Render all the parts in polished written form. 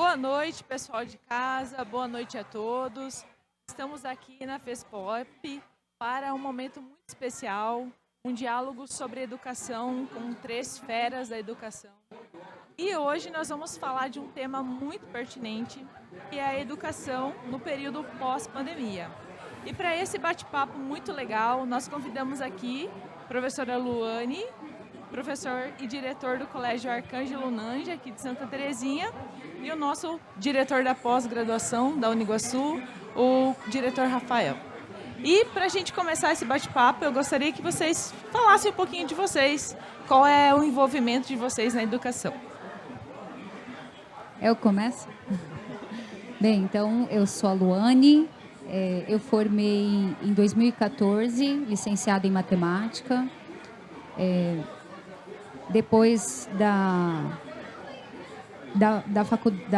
Boa noite, pessoal de casa, boa noite a todos. Estamos aqui na FESPOP para um momento muito especial, um diálogo sobre educação com três feras da educação. E hoje nós vamos falar de um tema muito pertinente, que é a educação no período pós-pandemia. E para esse bate-papo muito legal, nós convidamos aqui a professora Luane, professor e diretor do Colégio Arcângelo Nange, aqui de Santa Terezinha, e o nosso diretor da pós-graduação da Uniguaçu, o diretor Rafael. E para a gente começar esse bate-papo, eu gostaria que vocês falassem um pouquinho de vocês, qual é o envolvimento de vocês na educação. Eu começo? Bem, então, eu sou a Luane, eu formei em 2014, licenciada em matemática. Depois da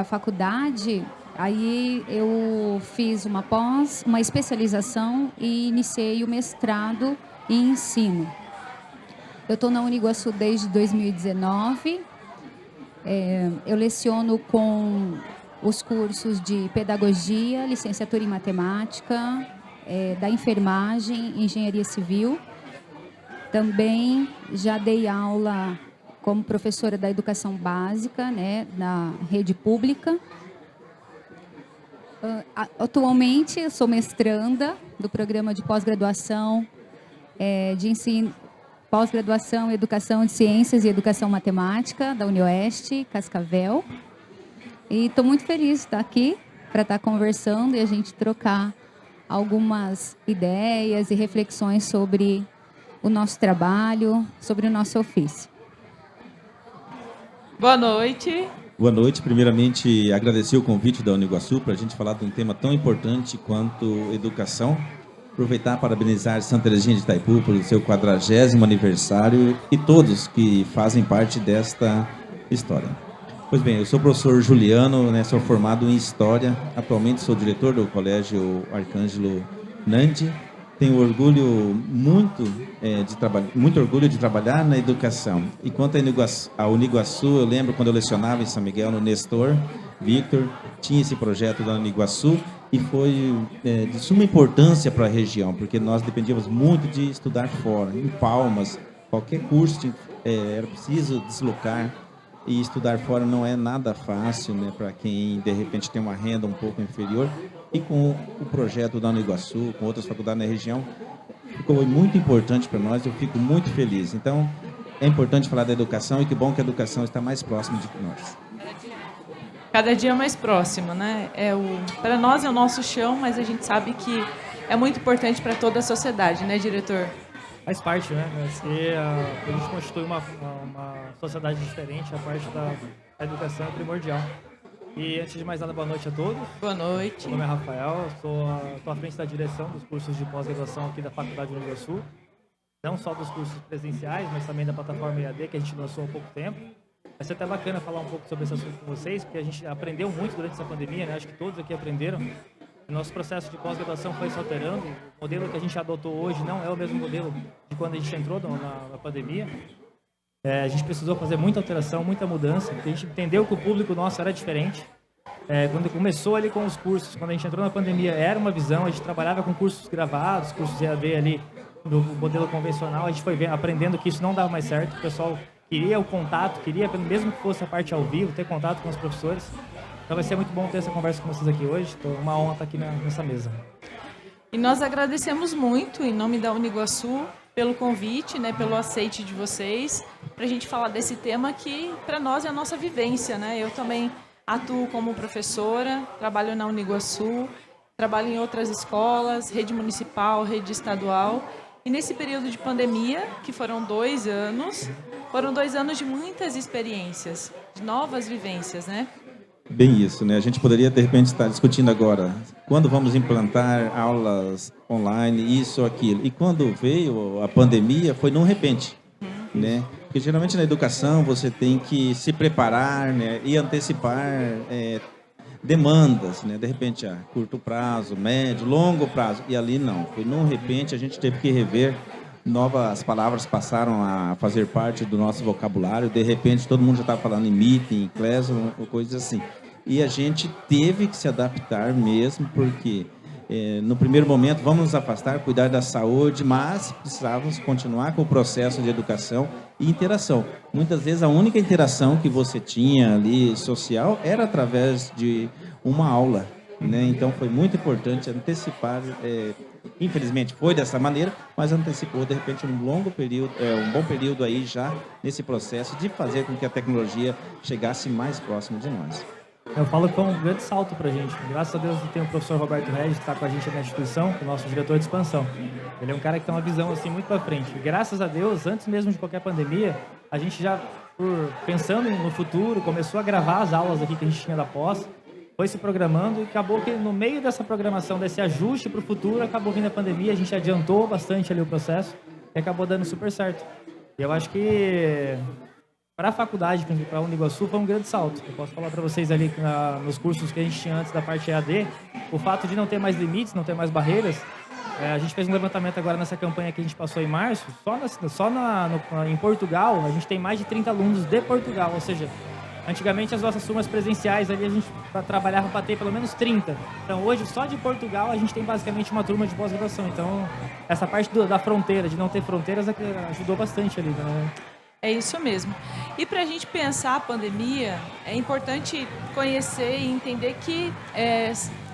faculdade, aí eu fiz uma especialização e iniciei o mestrado em ensino. Eu estou na Uniguaçu desde 2019. Eu leciono com os cursos de pedagogia, licenciatura em matemática, da enfermagem, engenharia civil. Também já dei aula como professora da educação básica, né, na rede pública. Atualmente, eu sou mestranda do programa de pós-graduação de ensino, pós-graduação em Educação de Ciências e Educação Matemática, da UniOeste, Cascavel. E estou muito feliz de estar aqui para estar conversando e a gente trocar algumas ideias e reflexões sobre o nosso trabalho, sobre o nosso ofício. Boa noite. Boa noite. Primeiramente, agradecer o convite da Uniguaçu para a gente falar de um tema tão importante quanto educação. Aproveitar e parabenizar Santa Terezinha de Itaipu pelo seu 40º aniversário e todos que fazem parte desta história. Pois bem, eu sou o professor Juliano, né, sou formado em História. Atualmente sou diretor do Colégio Arcângelo Nange. Tenho orgulho muito orgulho de trabalhar na educação. E quanto à Uniguaçu, eu lembro quando eu lecionava em São Miguel, no Nestor, Victor, tinha esse projeto da Uniguaçu e foi de suma importância para a região, porque nós dependíamos muito de estudar fora. Em Palmas, qualquer curso era preciso deslocar e estudar fora não é nada fácil, né, para quem de repente tem uma renda um pouco inferior. E com o projeto da Uniguaçu, com outras faculdades na região, ficou muito importante para nós, eu fico muito feliz. Então, é importante falar da educação e que bom que a educação está mais próxima de nós. Cada dia mais próximo, né? Para nós é o nosso chão, mas a gente sabe que é muito importante para toda a sociedade, né, diretor? Faz parte, né? A gente constitui uma sociedade diferente, a parte da educação é primordial. E antes de mais nada, boa noite a todos. Boa noite. Meu nome é Rafael, estou à frente da direção dos cursos de pós-graduação aqui da Faculdade de Uniguaçu. Não só dos cursos presenciais, mas também da plataforma EAD, que a gente lançou há pouco tempo. Vai ser até bacana falar um pouco sobre esse assunto com vocês, porque a gente aprendeu muito durante essa pandemia, né? Acho que todos aqui aprenderam. O nosso processo de pós-graduação foi se alterando. O modelo que a gente adotou hoje não é o mesmo modelo de quando a gente entrou na pandemia. A gente precisou fazer muita alteração, muita mudança, porque a gente entendeu que o público nosso era diferente. Quando começou ali com os cursos, quando a gente entrou na pandemia, era uma visão, a gente trabalhava com cursos gravados, cursos EAD ali no modelo convencional, a gente foi aprendendo que isso não dava mais certo, o pessoal queria o contato, queria, mesmo que fosse a parte ao vivo, ter contato com os professores. Então vai ser muito bom ter essa conversa com vocês aqui hoje, uma honra estar aqui nessa mesa. E nós agradecemos muito, em nome da Uniguaçu, pelo convite, né, pelo aceite de vocês, para a gente falar desse tema que, para nós, é a nossa vivência, né? Eu também atuo como professora, trabalho na Uniguaçu, trabalho em outras escolas, rede municipal, rede estadual. E nesse período de pandemia, que foram 2 anos de muitas experiências, de novas vivências, né? Bem isso, né? A gente poderia, de repente, estar discutindo agora quando vamos implantar aulas online, isso ou aquilo. E quando veio a pandemia, foi num repente, né? Porque geralmente na educação você tem que se preparar, né? E antecipar demandas, né? De repente, a curto prazo, médio, longo prazo. E ali não. Foi num repente, a gente teve que rever. Novas palavras passaram a fazer parte do nosso vocabulário. De repente, todo mundo já estava falando em meeting, em classroom, coisas assim. e a gente teve que se adaptar mesmo, porque no primeiro momento vamos nos afastar, cuidar da saúde, mas precisávamos continuar com o processo de educação e interação. Muitas vezes a única interação que você tinha ali social era através de uma aula, né? Então foi muito importante antecipar. Infelizmente foi dessa maneira, mas antecipou de repente um longo período, um bom período aí já nesse processo de fazer com que a tecnologia chegasse mais próximo de nós. Eu falo que foi um grande salto para a gente. Graças a Deus tem o professor Roberto Regis, que está com a gente na instituição, que é o nosso diretor de expansão. Ele é um cara que tem uma visão assim muito para frente. E, graças a Deus, antes mesmo de qualquer pandemia, a gente já, pensando no futuro, começou a gravar as aulas aqui que a gente tinha da pós, foi se programando e acabou que no meio dessa programação, desse ajuste para o futuro, acabou vindo a pandemia, a gente adiantou bastante ali o processo e acabou dando super certo. E eu acho que para a faculdade, para a Uniguaçu, foi um grande salto. Eu posso falar para vocês ali que nos cursos que a gente tinha antes da parte EAD, o fato de não ter mais limites, não ter mais barreiras, a gente fez um levantamento agora nessa campanha que a gente passou em março, em Portugal, a gente tem mais de 30 alunos de Portugal, ou seja, antigamente as nossas turmas presenciais ali a gente trabalhava para ter pelo menos 30. Então hoje, só de Portugal, a gente tem basicamente uma turma de pós-graduação. Então, essa parte da fronteira, de não ter fronteiras, ajudou bastante ali, né? É isso mesmo. E para a gente pensar a pandemia, é importante conhecer e entender que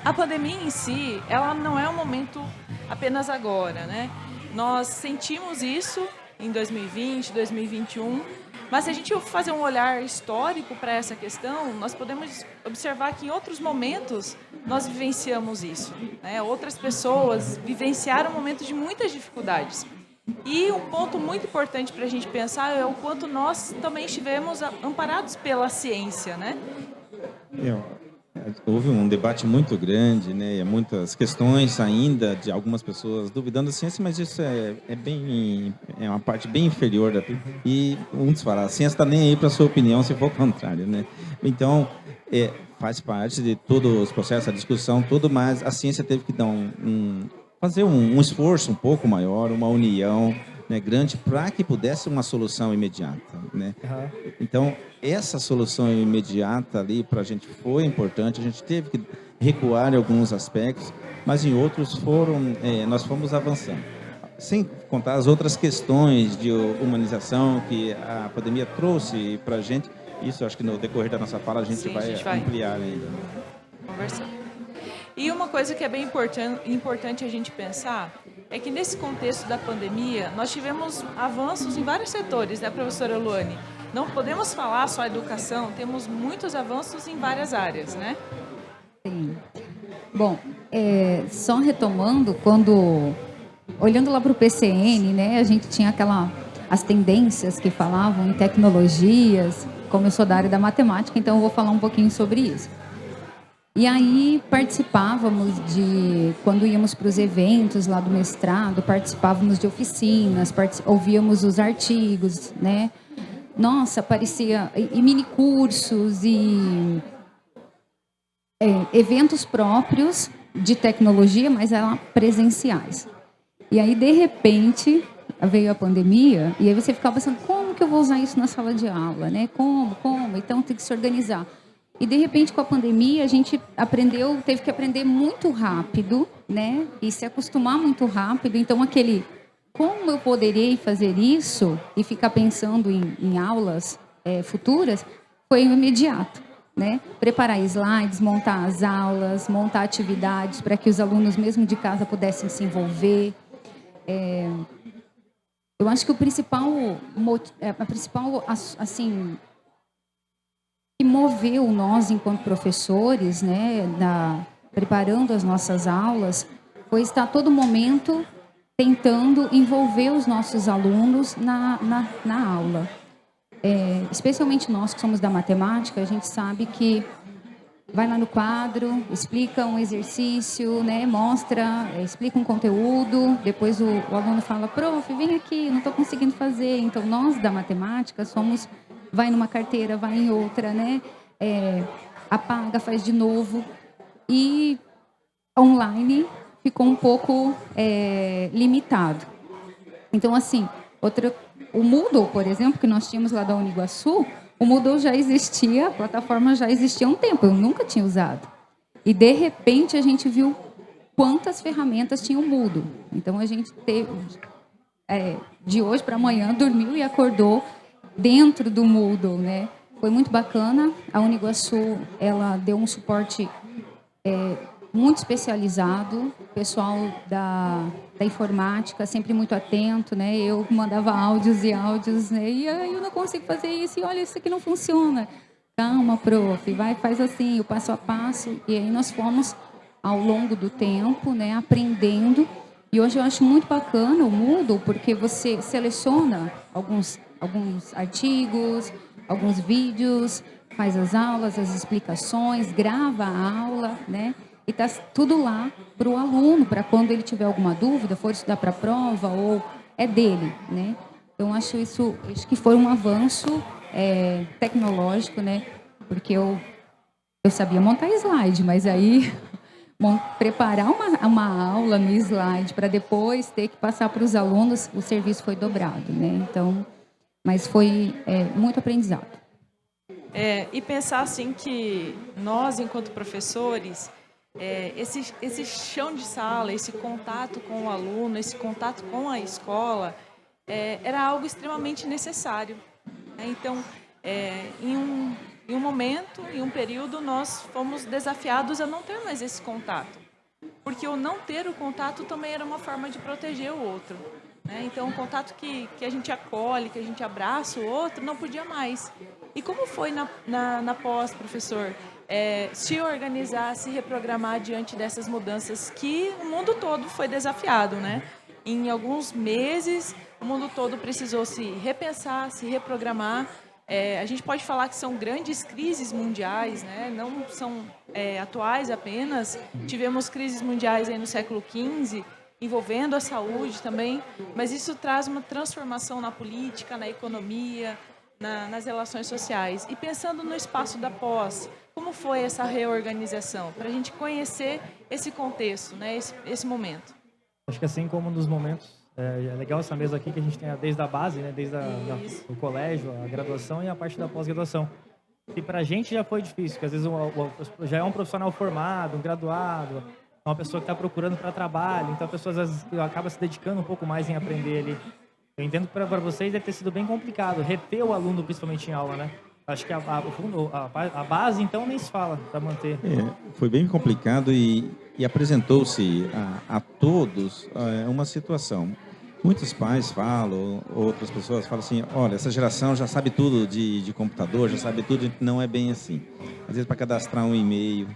a pandemia em si, ela não é um momento apenas agora, né? Nós sentimos isso em 2020, 2021, mas se a gente fazer um olhar histórico para essa questão, nós podemos observar que em outros momentos nós vivenciamos isso, né? Outras pessoas vivenciaram momentos de muitas dificuldades. E um ponto muito importante para a gente pensar é o quanto nós também estivemos amparados pela ciência, né? Houve um debate muito grande, né? E muitas questões ainda de algumas pessoas duvidando da ciência, mas isso é uma parte bem inferior da. E muitos falam, a ciência está nem aí para a sua opinião, se for o contrário, né? Então, faz parte de todos os processos, a discussão, tudo, mas a ciência teve que dar fazer um esforço um pouco maior, uma união, né, grande, para que pudesse uma solução imediata, né? Uhum. Então, essa solução imediata ali para a gente foi importante, a gente teve que recuar em alguns aspectos, mas em outros nós fomos avançando. Sem contar as outras questões de humanização que a pandemia trouxe para a gente, isso acho que no decorrer da nossa fala a gente vai ampliar ainda. Conversando. E uma coisa que é bem importante a gente pensar é que nesse contexto da pandemia, nós tivemos avanços em vários setores, né, professora Luane? Não podemos falar só educação, temos muitos avanços em várias áreas, né? Sim. Bom, só retomando, olhando lá para o PCN, né, a gente tinha as tendências que falavam em tecnologias, como eu sou da área da matemática, então eu vou falar um pouquinho sobre isso. E aí participávamos quando íamos para os eventos lá do mestrado, participávamos de oficinas, ouvíamos os artigos, né? Nossa, aparecia e mini cursos e eventos próprios de tecnologia, mas eram presenciais. E aí, de repente, veio a pandemia e aí você ficava pensando, como que eu vou usar isso na sala de aula, né? Como? Então tem que se organizar. E, de repente, com a pandemia, a gente teve que aprender muito rápido, né? E se acostumar muito rápido. Então, como eu poderei fazer isso e ficar pensando em aulas futuras, foi imediato, né? Preparar slides, montar as aulas, montar atividades para que os alunos, mesmo de casa, pudessem se envolver. Eu acho que a principal, assim, que moveu nós, enquanto professores, né, preparando as nossas aulas, foi estar a todo momento tentando envolver os nossos alunos na aula. Especialmente nós que somos da matemática, a gente sabe que vai lá no quadro, explica um exercício, né, explica um conteúdo, depois o aluno fala, prof, vem aqui, não estou conseguindo fazer. Então, nós da matemática vai numa carteira, vai em outra, né? Apaga, faz de novo. E online ficou um pouco limitado. Então, assim, o Moodle, por exemplo, que nós tínhamos lá da Uniguaçu, O Moodle já existia, a plataforma já existia há um tempo, eu nunca tinha usado. E, de repente, a gente viu quantas ferramentas tinha o Moodle. Então, a gente teve, de hoje para amanhã, dormiu e acordou dentro do Moodle, né? Foi muito bacana. A Uniguaçu, ela deu um suporte muito especializado. O pessoal da informática sempre muito atento, né? Eu mandava áudios e áudios, né? E aí eu não consigo fazer isso. E olha, isso aqui não funciona. Calma, prof, faz assim, o passo a passo. E aí nós fomos, ao longo do tempo, né, aprendendo. E hoje eu acho muito bacana o Moodle, porque você seleciona alguns artigos, alguns vídeos, faz as aulas, as explicações, grava a aula, né? E está tudo lá para o aluno, para quando ele tiver alguma dúvida, for estudar para a prova, ou é dele, né? Então, acho que foi um avanço tecnológico, né? Porque eu sabia montar slide, mas aí preparar uma aula no slide para depois ter que passar para os alunos, o serviço foi dobrado, né? Então, mas foi muito aprendizado. E pensar assim que nós, enquanto professores, esse chão de sala, esse contato com o aluno, esse contato com a escola, era algo extremamente necessário. Então, em um momento, em um período, nós fomos desafiados a não ter mais esse contato. Porque o não ter o contato também era uma forma de proteger o outro. Então, o contato que a gente acolhe, que a gente abraça o outro, não podia mais. E como foi na pós, professor, se organizar, se reprogramar diante dessas mudanças que o mundo todo foi desafiado, né? Em alguns meses, o mundo todo precisou se repensar, se reprogramar. A gente pode falar que são grandes crises mundiais, né? Não são atuais apenas. Tivemos crises mundiais aí no século XV, envolvendo a saúde também, mas isso traz uma transformação na política, na economia, nas relações sociais. E pensando no espaço da pós, como foi essa reorganização? Para a gente conhecer esse contexto, né? esse momento. Acho que assim como nos momentos, é legal essa mesa aqui que a gente tem desde a base, né? Desde o colégio, a graduação e a parte da pós-graduação. E para a gente já foi difícil, porque às vezes já é um profissional formado, um graduado, uma pessoa que está procurando para trabalho, então a pessoa às vezes acaba se dedicando um pouco mais em aprender ali. Eu entendo que para vocês deve ter sido bem complicado reter o aluno, principalmente em aula, né? Acho que a base, então, nem se fala para manter. Foi bem complicado e apresentou-se a todos uma situação. Muitos pais falam, outras pessoas falam assim, olha, essa geração já sabe tudo de computador, já sabe tudo, não é bem assim. Às vezes, para cadastrar um e-mail,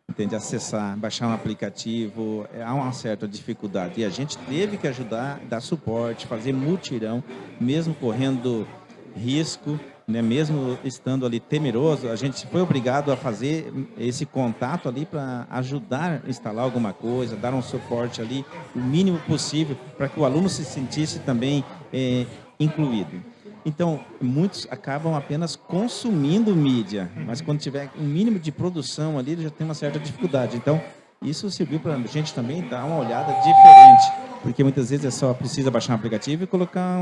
entende? Acessar, baixar um aplicativo, há uma certa dificuldade. E a gente teve que ajudar, dar suporte, fazer mutirão, mesmo correndo risco, né? Mesmo estando ali temeroso, a gente foi obrigado a fazer esse contato ali para ajudar a instalar alguma coisa, dar um suporte ali, o mínimo possível, para que o aluno se sentisse também incluído. Então, muitos acabam apenas consumindo mídia, mas quando tiver um mínimo de produção ali, ele já tem uma certa dificuldade. Então, isso serviu para a gente também dar uma olhada diferente, porque muitas vezes é só precisa baixar um aplicativo e colocar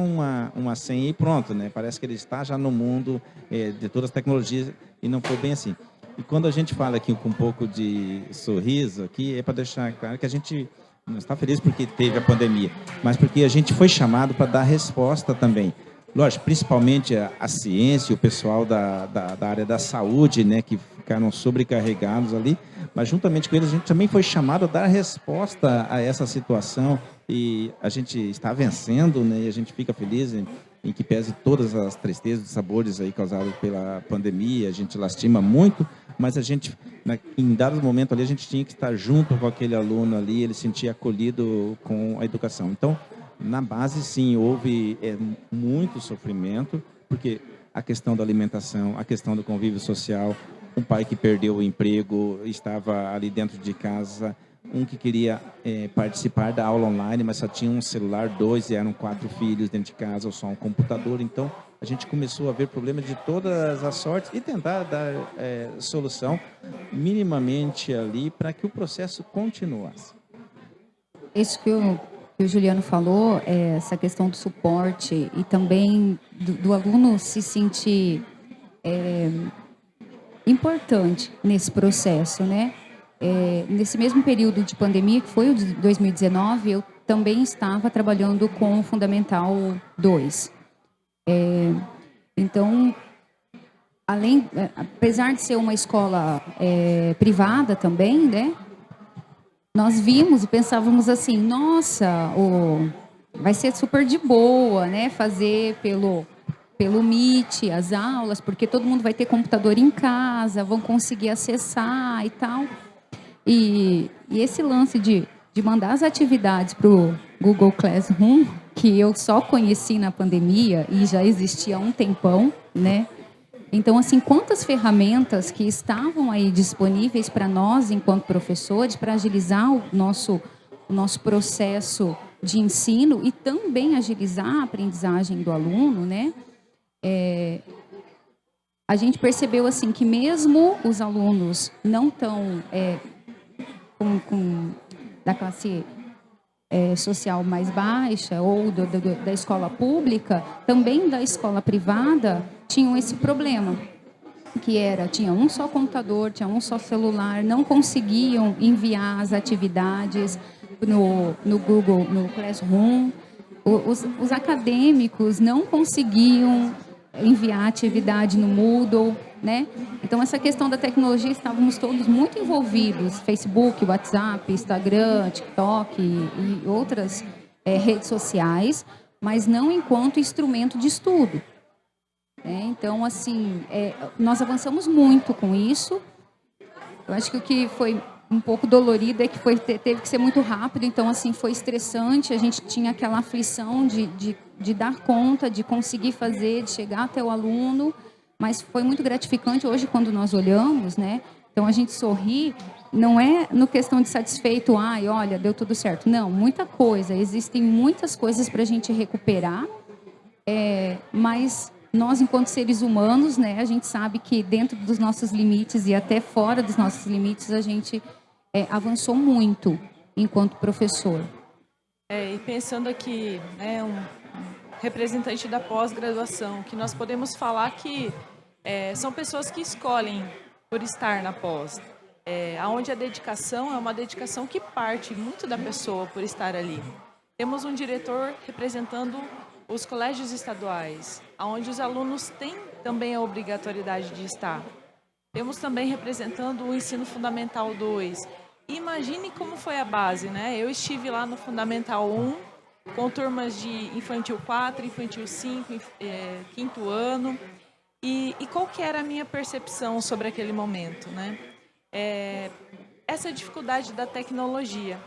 uma senha e pronto, né? Parece que ele está já no mundo de todas as tecnologias e não foi bem assim. E quando a gente fala aqui com um pouco de sorriso aqui, é para deixar claro que a gente não está feliz porque teve a pandemia, mas porque a gente foi chamado para dar resposta também. Lógico, principalmente a ciência, o pessoal da área da saúde, né, que ficaram sobrecarregados ali, mas juntamente com eles a gente também foi chamado a dar resposta a essa situação e a gente está vencendo, né, e a gente fica feliz em que pese todas as tristezas e sabores aí causados pela pandemia, a gente lastima muito, mas a gente, em dado momento ali, a gente tinha que estar junto com aquele aluno ali, ele se sentia acolhido com a educação. Então, na base, sim, houve muito sofrimento, porque a questão da alimentação, a questão do convívio social, um pai que perdeu o emprego, estava ali dentro de casa, um que queria participar da aula online, mas só tinha um celular, 2, e eram 4 filhos dentro de casa, ou só um computador. Então, a gente começou a ver problemas de todas as sortes e tentar dar solução minimamente ali para que o processo continuasse. Isso que o Juliano falou, essa questão do suporte e também do aluno se sentir importante nesse processo, né? Nesse mesmo período de pandemia, que foi o de 2019, eu também estava trabalhando com o Fundamental 2. Então, apesar de ser uma escola privada também, né? Nós vimos e pensávamos assim, nossa, vai ser super de boa, né? Fazer pelo Meet as aulas, porque todo mundo vai ter computador em casa, vão conseguir acessar e tal. E esse lance de mandar as atividades para o Google Classroom, que eu só conheci na pandemia e já existia há um tempão, né? Então, assim, quantas ferramentas que estavam aí disponíveis para nós, enquanto professores, para agilizar o nosso processo de ensino e também agilizar a aprendizagem do aluno, né? A gente percebeu, assim, que mesmo os alunos não tão da classe social mais baixa ou da escola pública, também da escola privada, tinham esse problema, que tinha um só computador, tinha um só celular, não conseguiam enviar as atividades no Google, no Classroom. Os acadêmicos não conseguiam enviar atividade no Moodle, né? Então, essa questão da tecnologia, estávamos todos muito envolvidos, Facebook, WhatsApp, Instagram, TikTok e outras redes sociais, mas não enquanto instrumento de estudo. Então, assim, nós avançamos muito com isso. Eu acho que o que foi um pouco dolorido é que teve que ser muito rápido, então, assim, foi estressante, a gente tinha aquela aflição de dar conta, de conseguir fazer, de chegar até o aluno, mas foi muito gratificante hoje quando nós olhamos, né? Então, a gente sorri, não é no questão de satisfeito, olha, deu tudo certo. Não, muita coisa, existem muitas coisas para a gente recuperar, mas nós, enquanto seres humanos, né, a gente sabe que dentro dos nossos limites e até fora dos nossos limites, a gente avançou muito enquanto professor. E pensando aqui, né, um representante da pós-graduação, que nós podemos falar que são pessoas que escolhem por estar na pós, onde a dedicação é uma dedicação que parte muito da pessoa por estar ali. Temos um diretor representando os colégios estaduais, onde os alunos têm também a obrigatoriedade de estar. Temos também representando o ensino fundamental 2. Imagine como foi a base, né? Eu estive lá no Fundamental 1, com turmas de Infantil 4, Infantil 5, quinto ano. E qual que era a minha percepção sobre aquele momento, né? Essa dificuldade da tecnologia.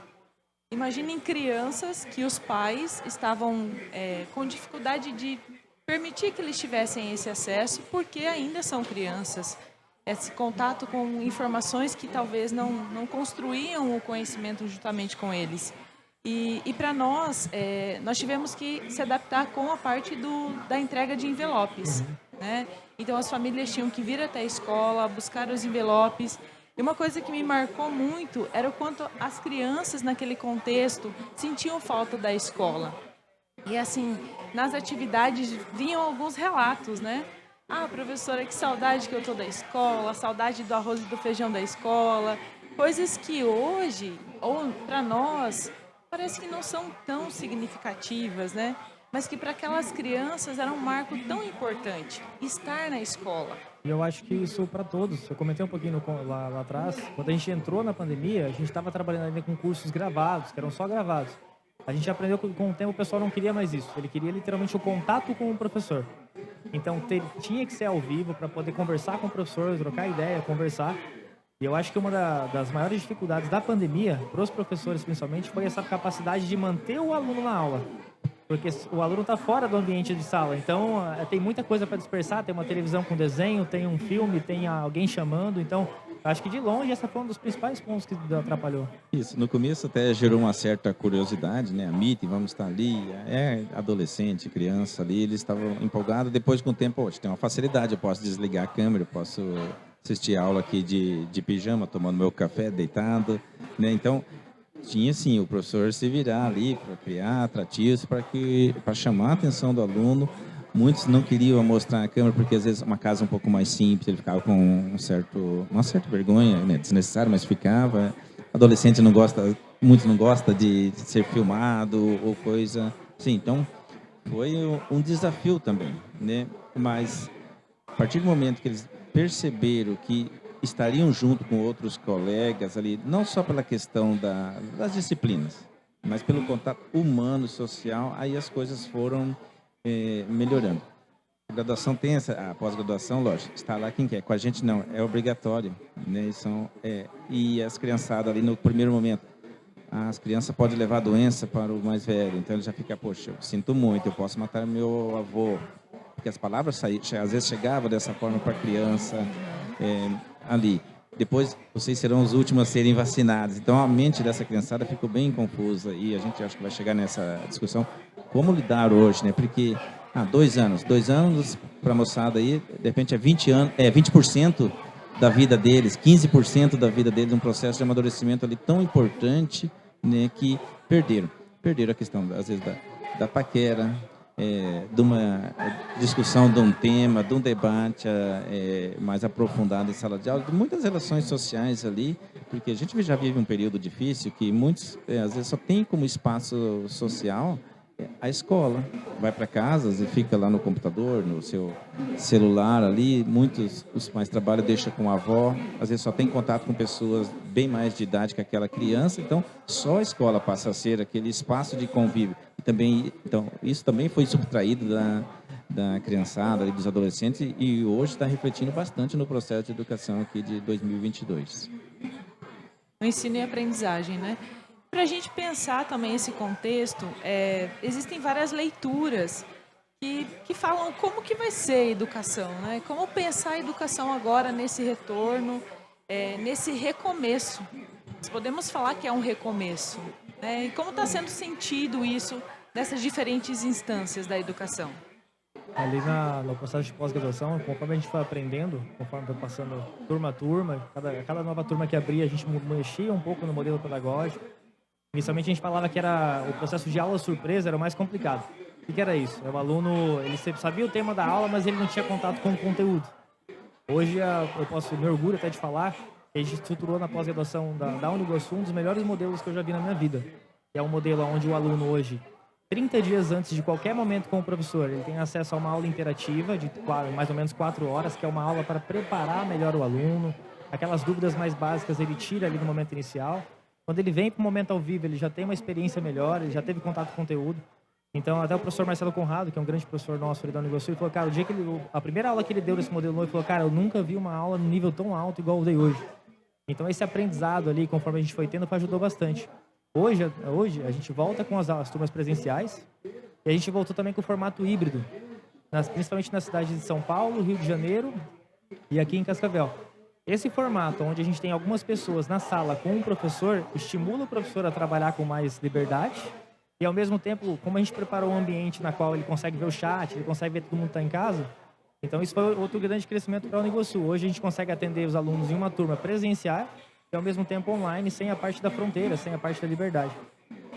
Imaginem crianças que os pais estavam com dificuldade de permitir que eles tivessem esse acesso, porque ainda são crianças. Esse contato com informações que talvez não construíam o conhecimento juntamente com eles. E para nós tivemos que se adaptar com a parte da entrega de envelopes, né? Então, as famílias tinham que vir até a escola, buscar os envelopes. E uma coisa que me marcou muito era o quanto as crianças, naquele contexto, sentiam falta da escola. E, assim, nas atividades vinham alguns relatos, né? Professora, que saudade que eu tô da escola, saudade do arroz e do feijão da escola. Coisas que hoje, ou para nós, parece que não são tão significativas, né? Mas que para aquelas crianças era um marco tão importante, estar na escola. E eu acho que isso para todos. Eu comentei um pouquinho lá atrás, quando a gente entrou na pandemia, a gente estava trabalhando ainda com cursos gravados, que eram só gravados. A gente aprendeu que com o tempo o pessoal não queria mais isso. Ele queria literalmente o contato com o professor. Então tinha que ser ao vivo para poder conversar com o professor, trocar ideia, conversar. E eu acho que uma das maiores dificuldades da pandemia, para os professores principalmente, foi essa capacidade de manter o aluno na aula. Porque o aluno está fora do ambiente de sala, então tem muita coisa para dispersar, tem uma televisão com desenho, tem um filme, tem alguém chamando, então acho que de longe essa foi um dos principais pontos que atrapalhou. Isso, no começo até gerou uma certa curiosidade, né? A meeting, vamos estar ali, adolescente, criança ali, eles estavam empolgados, depois com o tempo, tem uma facilidade, eu posso desligar a câmera, eu posso assistir a aula aqui de pijama, tomando meu café, deitado, né? Então, tinha sim o professor se virar ali para criar atrativos, para chamar a atenção do aluno Muitos não queriam mostrar a câmera porque às vezes uma casa um pouco mais simples, ele ficava com uma certa vergonha, né, desnecessária, mas ficava. Adolescente não gosta, muitos não gosta de ser filmado ou coisa. Sim, então foi um desafio também, né? Mas a partir do momento que eles perceberam que estariam junto com outros colegas ali, não só pela questão das disciplinas, mas pelo contato humano, social, aí as coisas foram melhorando. A graduação tem a pós-graduação, lógico, está lá quem quer. Com a gente não, é obrigatório, né? E as criançadas ali no primeiro momento, as crianças podem levar a doença para o mais velho, então ele já fica, poxa, eu sinto muito, eu posso matar meu avô, porque as palavras às vezes chegavam dessa forma para a criança ali. Depois, vocês serão os últimos a serem vacinados. Então, a mente dessa criançada ficou bem confusa e a gente acho que vai chegar nessa discussão. Como lidar hoje, né? Porque, 2 anos para a moçada aí, de repente é 20% da vida deles, 15% da vida deles, um processo de amadurecimento ali tão importante, né? Que perderam a questão, às vezes, da paquera, de uma discussão de um tema, de um debate mais aprofundado em sala de aula, de muitas relações sociais ali, porque a gente já vive um período difícil que muitos, às vezes, só tem como espaço social a escola. Vai para casa e fica lá no computador, no seu celular ali. Muitos, os pais trabalham, deixam com a avó, às vezes só tem contato com pessoas bem mais de idade que aquela criança, então só a escola passa a ser aquele espaço de convívio. E também, então, isso também foi subtraído da criançada, dos adolescentes, e hoje está refletindo bastante no processo de educação aqui de 2022. No ensino e aprendizagem, né? Para a gente pensar também esse contexto, existem várias leituras que falam como que vai ser a educação, né? Como pensar a educação agora nesse retorno, nesse recomeço. Nós podemos falar que é um recomeço, né? E como está sendo sentido isso nessas diferentes instâncias da educação? Ali no processo de pós-graduação, conforme a gente foi aprendendo, conforme foi passando turma a turma, cada nova turma que abria, a gente mexia um pouco no modelo pedagógico. Inicialmente a gente falava que era o processo de aula surpresa era o mais complicado. O que era isso? O aluno, ele sempre sabia o tema da aula, mas ele não tinha contato com o conteúdo. Hoje eu me orgulho até de falar que a gente estruturou na pós-graduação da Uniguaçu um dos melhores modelos que eu já vi na minha vida. Que é um modelo onde o aluno hoje, 30 dias antes de qualquer momento com o professor, ele tem acesso a uma aula interativa de mais ou menos 4 horas, que é uma aula para preparar melhor o aluno. Aquelas dúvidas mais básicas ele tira ali no momento inicial. Quando ele vem para o momento ao vivo, ele já tem uma experiência melhor, ele já teve contato com o conteúdo. Então, até o professor Marcelo Conrado, que é um grande professor nosso ali da Uniguaçu, ele falou, cara, o dia que a primeira aula que ele deu desse modelo novo, ele falou, cara, eu nunca vi uma aula no nível tão alto igual eu dei hoje. Então, esse aprendizado ali, conforme a gente foi tendo, ajudou bastante. Hoje a gente volta com as turmas presenciais e a gente voltou também com o formato híbrido, principalmente na cidade de São Paulo, Rio de Janeiro e aqui em Cascavel. Esse formato, onde a gente tem algumas pessoas na sala com um professor, estimula o professor a trabalhar com mais liberdade e, ao mesmo tempo, como a gente preparou um ambiente na qual ele consegue ver o chat, ele consegue ver todo mundo está em casa, então isso foi outro grande crescimento para a Uniguaçu. Hoje a gente consegue atender os alunos em uma turma presencial e, ao mesmo tempo, online, sem a parte da fronteira, sem a parte da liberdade.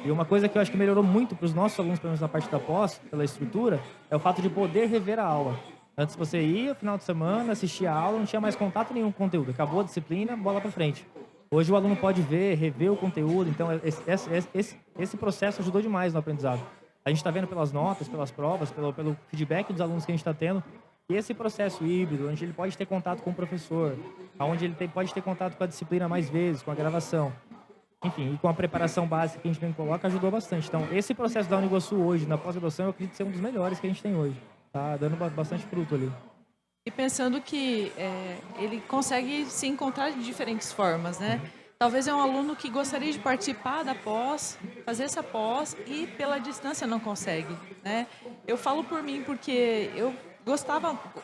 E uma coisa que eu acho que melhorou muito para os nossos alunos, pelo menos na parte da pós, pela estrutura, é o fato de poder rever a aula. Antes você ia, no final de semana, assistia a aula, não tinha mais contato nenhum com o conteúdo. Acabou a disciplina, bola para frente. Hoje o aluno pode ver, rever o conteúdo, então esse processo ajudou demais no aprendizado. A gente está vendo pelas notas, pelas provas, pelo feedback dos alunos que a gente está tendo, e esse processo híbrido, onde ele pode ter contato com o professor, onde ele pode ter contato com a disciplina mais vezes, com a gravação, enfim, e com a preparação básica que a gente bem coloca, ajudou bastante. Então, esse processo da Uniguaçu hoje, na pós-graduação, eu acredito ser um dos melhores que a gente tem hoje. Tá dando bastante fruto ali. E pensando que ele consegue se encontrar de diferentes formas, né? Talvez é um aluno que gostaria de participar da pós, fazer essa pós e pela distância não consegue, né? Eu falo por mim porque eu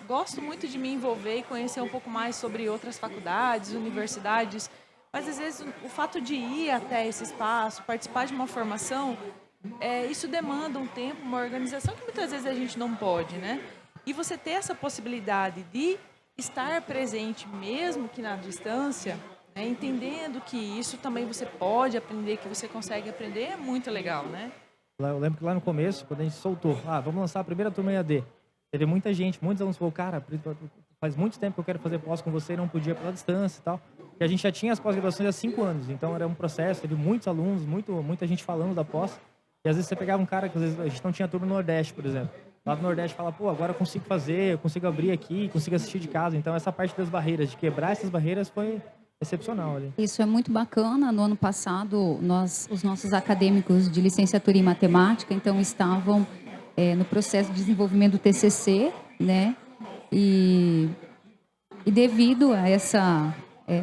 gosto muito de me envolver e conhecer um pouco mais sobre outras faculdades, universidades, mas às vezes o fato de ir até esse espaço, participar de uma formação, isso demanda um tempo, uma organização que muitas vezes a gente não pode, né? E você ter essa possibilidade de estar presente mesmo que na distância, né? Entendendo que isso também você pode aprender, que você consegue aprender, é muito legal, né? Eu lembro que lá no começo, quando a gente soltou, vamos lançar a primeira turma EAD. teve muita gente, muitos alunos falaram, cara, faz muito tempo que eu quero fazer pós com você e não podia pela distância e tal. E a gente já tinha as pós-graduações há 5 anos, então era um processo, teve muitos alunos, muita gente falando da pós. E às vezes você pegava um cara que às vezes a gente não tinha turma no Nordeste, por exemplo. Lá no Nordeste fala, pô, agora eu consigo fazer, eu consigo abrir aqui, consigo assistir de casa. Então essa parte das barreiras, de quebrar essas barreiras foi excepcional ali. Isso é muito bacana. No ano passado, os nossos acadêmicos de licenciatura em matemática, então, estavam no processo de desenvolvimento do TCC, né? E devido a essa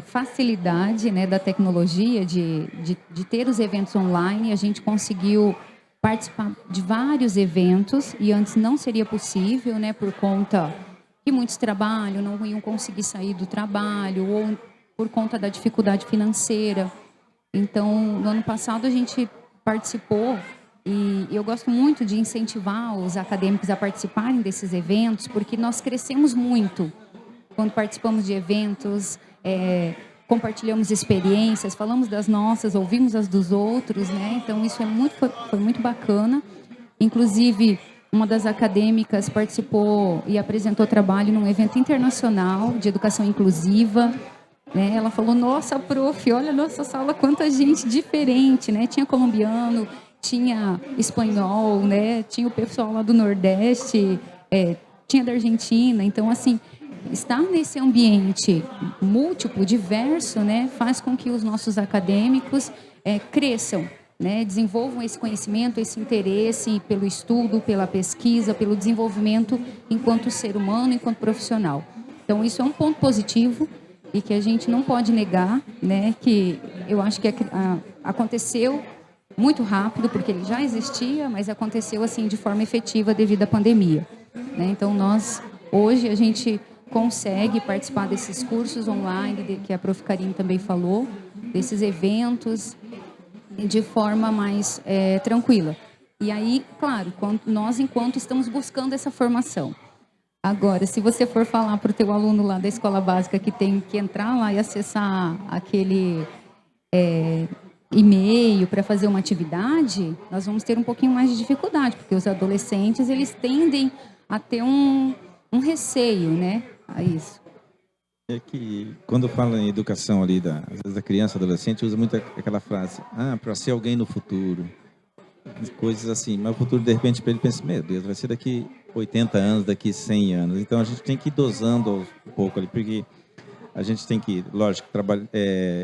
facilidade, né, da tecnologia de ter os eventos online, a gente conseguiu participar de vários eventos e antes não seria possível, né, por conta que muitos trabalham, não iam conseguir sair do trabalho ou por conta da dificuldade financeira. Então, no ano passado a gente participou e eu gosto muito de incentivar os acadêmicos a participarem desses eventos, porque nós crescemos muito quando participamos de eventos, compartilhamos experiências, falamos das nossas, ouvimos as dos outros, né? Então, isso foi muito bacana. Inclusive, uma das acadêmicas participou e apresentou trabalho num evento internacional de educação inclusiva, né? Ela falou, nossa, prof, olha a nossa sala, quanta gente diferente, né? Tinha colombiano, tinha espanhol, né? Tinha o pessoal lá do Nordeste, tinha da Argentina. Então, assim, estar nesse ambiente múltiplo, diverso, né, faz com que os nossos acadêmicos cresçam, né, desenvolvam esse conhecimento, esse interesse pelo estudo, pela pesquisa, pelo desenvolvimento enquanto ser humano, enquanto profissional. Então, isso é um ponto positivo e que a gente não pode negar, né, que eu acho que aconteceu muito rápido, porque ele já existia, mas aconteceu assim de forma efetiva devido à pandemia, né? Então, hoje a gente consegue participar desses cursos online, que a Prof. Karine também falou, desses eventos, de forma mais tranquila. E aí, claro, nós enquanto estamos buscando essa formação. Agora, se você for falar para o teu aluno lá da escola básica que tem que entrar lá e acessar aquele e-mail para fazer uma atividade, nós vamos ter um pouquinho mais de dificuldade, porque os adolescentes, eles tendem a ter um receio, né, a isso. É que quando fala em educação ali, às vezes a criança, adolescente, usa muito aquela frase, para ser alguém no futuro, coisas assim, mas o futuro de repente ele pensa, meu Deus, vai ser daqui 80 anos, daqui 100 anos, então a gente tem que ir dosando um pouco ali, porque a gente tem que, lógico,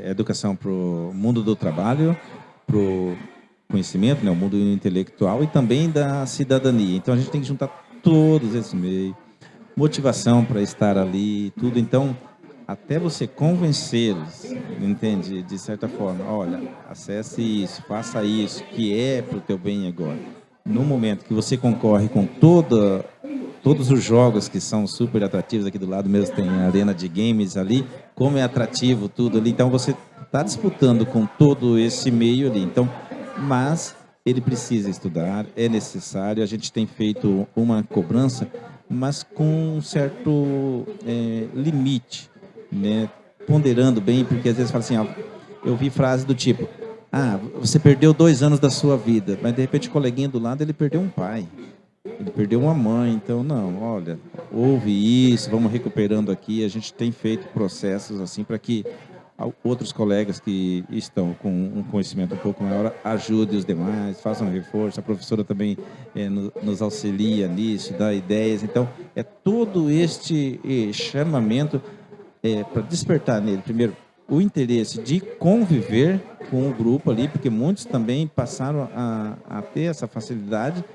educação para o mundo do trabalho, para o conhecimento, né, o mundo intelectual e também da cidadania, então a gente tem que juntar todos esses meios, motivação para estar ali, tudo. Então, até você convencê-los, entende? De certa forma, olha, acesse isso, faça isso, que é para o teu bem agora. No momento que você concorre com todos os jogos que são super atrativos, aqui do lado mesmo tem a arena de games ali, como é atrativo tudo ali. Então, você está disputando com todo esse meio ali. Então, mas ele precisa estudar, é necessário. A gente tem feito uma cobrança, mas com um certo limite, né? Ponderando bem, porque às vezes fala assim, eu vi frase do tipo, você perdeu 2 anos da sua vida, mas de repente o coleguinha do lado, ele perdeu um pai, ele perdeu uma mãe, então não, olha, houve isso, vamos recuperando aqui, a gente tem feito processos assim para que outros colegas que estão com um conhecimento um pouco maior ajudem os demais, façam reforço. A professora também nos auxilia nisso, dá ideias. Então, é todo este chamamento para despertar nele, primeiro, o interesse de conviver com o grupo ali, porque muitos também passaram a ter essa facilidade.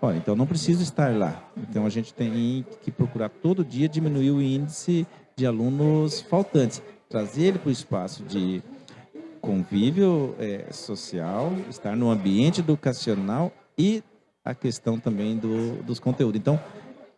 Olha, então não preciso estar lá. Então, a gente tem que procurar todo dia diminuir o índice de alunos faltantes. Trazer ele para o espaço de convívio social, estar no ambiente educacional e a questão também dos conteúdos. Então,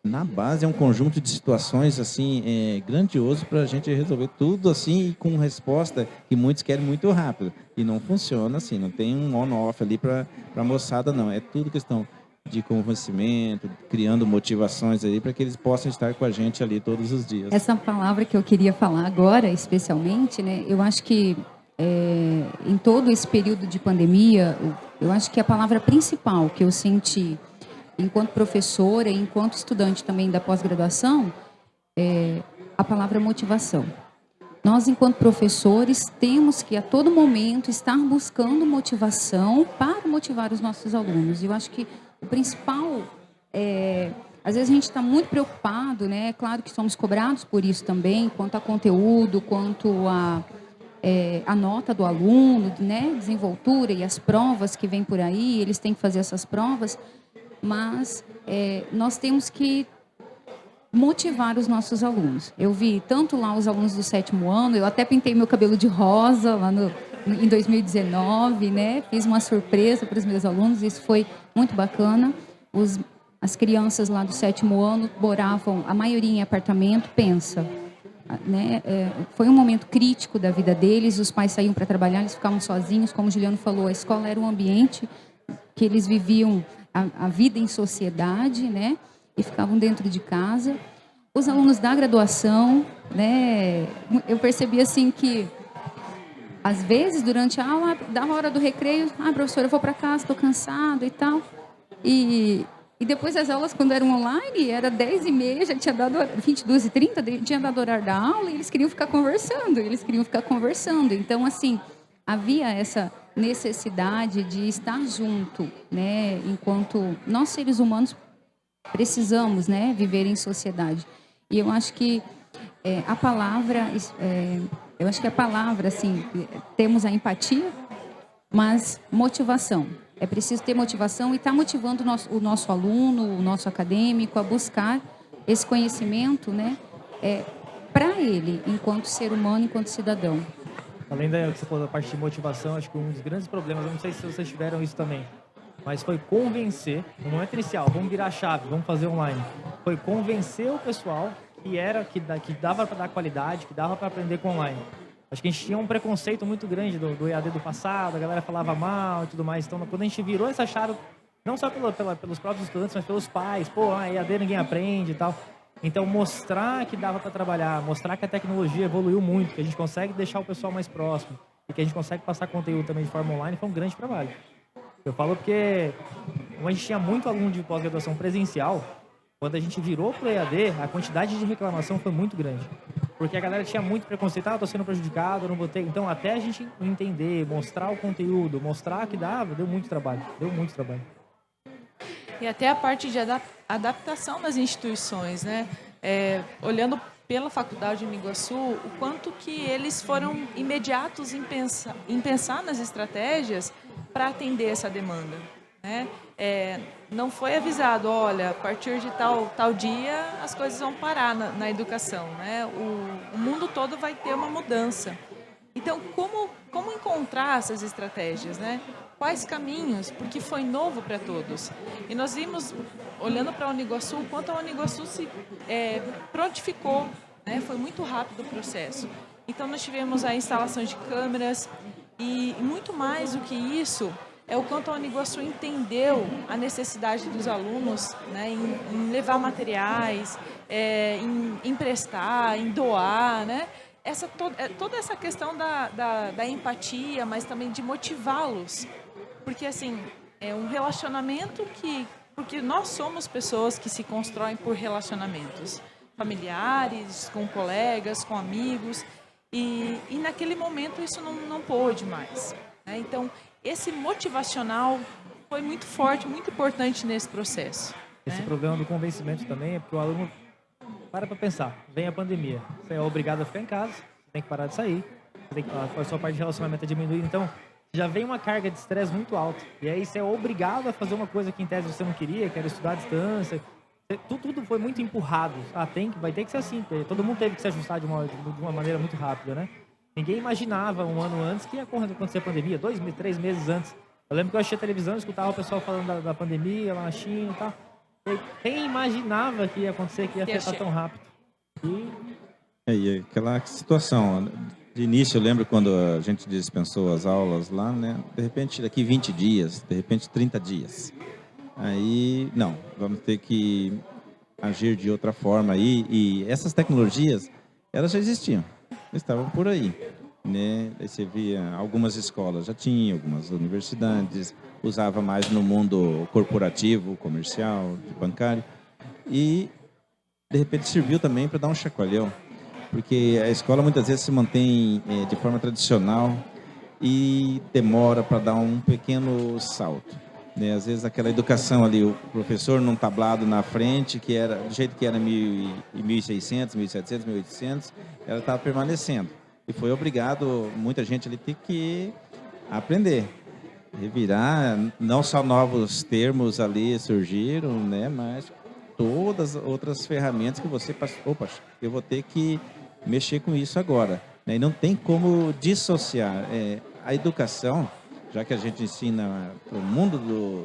na base é um conjunto de situações assim grandioso para a gente resolver tudo assim com resposta que muitos querem muito rápido. E não funciona assim, não tem um on-off ali para a moçada, não. É tudo questão de convencimento, criando motivações aí para que eles possam estar com a gente ali todos os dias. Essa palavra que eu queria falar agora, especialmente, né? Eu acho que em todo esse período de pandemia, eu acho que a palavra principal que eu senti enquanto professora e enquanto estudante também da pós-graduação, a palavra motivação. Nós, enquanto professores, temos que a todo momento estar buscando motivação para motivar os nossos alunos. E eu acho que o principal às vezes a gente está muito preocupado, né? Claro que somos cobrados por isso também, quanto a conteúdo, quanto a nota do aluno, né? Desenvoltura e as provas que vêm por aí, eles têm que fazer essas provas, mas nós temos que motivar os nossos alunos. Eu vi tanto lá os alunos do 7º ano, eu até pintei meu cabelo de rosa lá em 2019, né? Fiz uma surpresa para os meus alunos, isso foi muito bacana. As crianças lá do 7º ano moravam, a maioria em apartamento, pensa, né? Foi um momento crítico da vida deles, os pais saíam para trabalhar, eles ficavam sozinhos, como o Juliano falou, a escola era um ambiente que eles viviam a vida em sociedade, né? E ficavam dentro de casa. Os alunos da graduação, né? Eu percebi assim que, às vezes, durante a aula, da hora do recreio, professora, eu vou para casa, estou cansado e tal. E depois das aulas, quando eram online, era 10h30, já tinha dado 22h30, tinha dado horário da aula e eles queriam ficar conversando. Então, assim, havia essa necessidade de estar junto, né? Enquanto nós, seres humanos, precisamos, né, viver em sociedade. E eu acho que a palavra, assim, temos a empatia, mas motivação. É preciso ter motivação e estar motivando o nosso aluno, o nosso acadêmico a buscar esse conhecimento, né, para ele, enquanto ser humano, enquanto cidadão. Além da que você falou da parte de motivação, acho que um dos grandes problemas, eu não sei se vocês tiveram isso também, mas foi convencer, no momento inicial, vamos virar a chave, vamos fazer online, foi convencer o pessoal que dava para dar qualidade, que dava para aprender com online. Acho que a gente tinha um preconceito muito grande do EAD do passado, a galera falava mal e tudo mais. Então, quando a gente virou essa chave, não só pelos próprios estudantes, mas pelos pais, EAD ninguém aprende e tal. Então, mostrar que dava para trabalhar, mostrar que a tecnologia evoluiu muito, que a gente consegue deixar o pessoal mais próximo e que a gente consegue passar conteúdo também de forma online, foi um grande trabalho. Eu falo porque, como a gente tinha muito aluno de pós-graduação presencial, quando a gente virou para o EAD, a quantidade de reclamação foi muito grande. Porque a galera tinha muito preconceito, estou sendo prejudicado, não vou ter. Então, até a gente entender, mostrar o conteúdo, mostrar que dava, deu muito trabalho. E até a parte de adaptação das instituições, né? Olhando pela Faculdade de Uniguaçu, o quanto que eles foram imediatos em pensar nas estratégias para atender essa demanda, né? Não foi avisado, olha, a partir de tal dia as coisas vão parar na educação, né? O mundo todo vai ter uma mudança. Então, como encontrar essas estratégias, né? Quais caminhos? Porque foi novo para todos. E nós vimos, olhando para a Uniguaçu, o quanto a Uniguaçu se prontificou, né? Foi muito rápido o processo. Então, nós tivemos a instalação de câmeras e muito mais do que isso, o quanto a Uniguaçu entendeu a necessidade dos alunos, né, em levar materiais, em emprestar, em doar, né? Toda essa questão da empatia, mas também de motivá-los. Porque, assim, é um relacionamento porque nós somos pessoas que se constroem por relacionamentos familiares, com colegas, com amigos, e naquele momento isso não pôde mais, né? Então, esse motivacional foi muito forte, muito importante nesse processo. Esse problema do convencimento também é porque o aluno para pensar, vem a pandemia, você é obrigado a ficar em casa, você tem que parar de sair, a sua parte de relacionamento é diminuir, então já vem uma carga de estresse muito alta. E aí você é obrigado a fazer uma coisa que em tese você não queria, que era estudar à distância. Tudo foi muito empurrado. Vai ter que ser assim, porque todo mundo teve que se ajustar de uma maneira muito rápida, né? Ninguém imaginava um ano antes que ia acontecer a pandemia, 2, 3 meses antes. Eu lembro que eu achei a televisão, escutava o pessoal falando da pandemia lá na China e tal. Quem imaginava que ia acontecer, que ia afetar tão rápido? E aquela situação, de início eu lembro quando a gente dispensou as aulas lá, né? De repente daqui 20 dias, de repente 30 dias. Aí, não, vamos ter que agir de outra forma aí. E essas tecnologias, elas já existiam, estavam por aí. né? Aí você via algumas escolas já tinham, algumas universidades, usava mais no mundo corporativo, comercial, bancário. E, de repente, serviu também para dar um chacoalhão, porque a escola muitas vezes se mantém de forma tradicional e demora para dar um pequeno salto, né? Às vezes aquela educação ali, o professor num tablado na frente, que era do jeito que era em 1600, 1700, 1800, ela estava permanecendo. E foi obrigado, muita gente ali ter que aprender, revirar, não só novos termos ali surgiram, né, mas todas as outras ferramentas que você passou. Opa, eu vou ter que mexer com isso agora, né? E não tem como dissociar. A educação, já que a gente ensina o mundo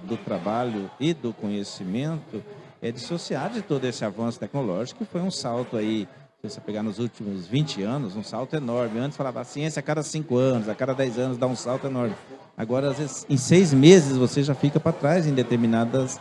do trabalho e do conhecimento, é dissociar de todo esse avanço tecnológico, que foi um salto aí, se você pegar nos últimos 20 anos, um salto enorme. Antes falava, a ciência a cada 5 anos, a cada 10 anos dá um salto enorme. Agora, às vezes, em 6 meses, você já fica para trás em determinadas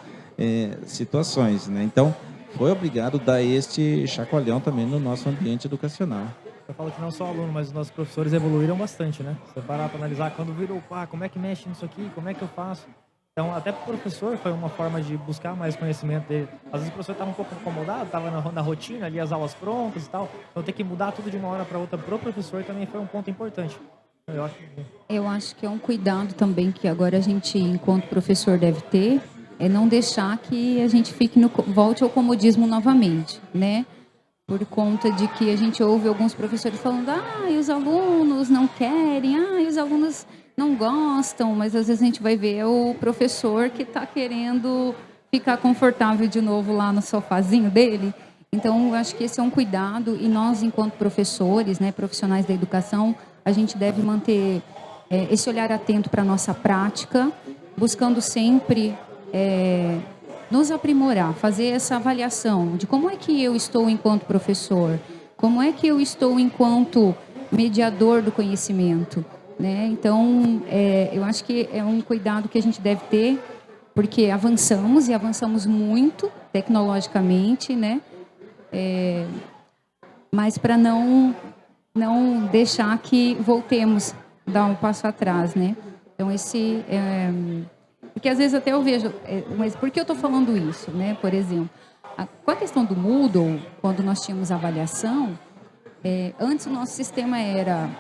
situações, né? Então, foi obrigado a dar este chacoalhão também no nosso ambiente educacional. Eu falo que não só aluno, mas os nossos professores evoluíram bastante, né? Você parar para analisar quando virou, como é que mexe nisso aqui, como é que eu faço? Então, até para o professor foi uma forma de buscar mais conhecimento dele. Às vezes o professor estava um pouco incomodado, estava na rotina ali, as aulas prontas e tal. Então, ter que mudar tudo de uma hora para outra para o professor também foi um ponto importante. Eu acho que é um cuidado também que agora a gente, enquanto professor, deve ter, é não deixar que a gente volte ao comodismo novamente, né? Por conta de que a gente ouve alguns professores falando, e os alunos não querem, e os alunos não gostam, mas às vezes a gente vai ver o professor que está querendo ficar confortável de novo lá no sofazinho dele. Então, eu acho que esse é um cuidado, e nós, enquanto professores, né, profissionais da educação, a gente deve manter esse olhar atento para a nossa prática, buscando sempre nos aprimorar, fazer essa avaliação de como é que eu estou enquanto professor, como é que eu estou enquanto mediador do conhecimento, né? Então, eu acho que é um cuidado que a gente deve ter, porque avançamos e avançamos muito tecnologicamente, né? Mas para não deixar que voltemos a dar um passo atrás, né? Então, porque às vezes até eu vejo, mas por que eu estou falando isso, né? Por exemplo, com a questão do Moodle, quando nós tínhamos avaliação, antes o nosso sistema era,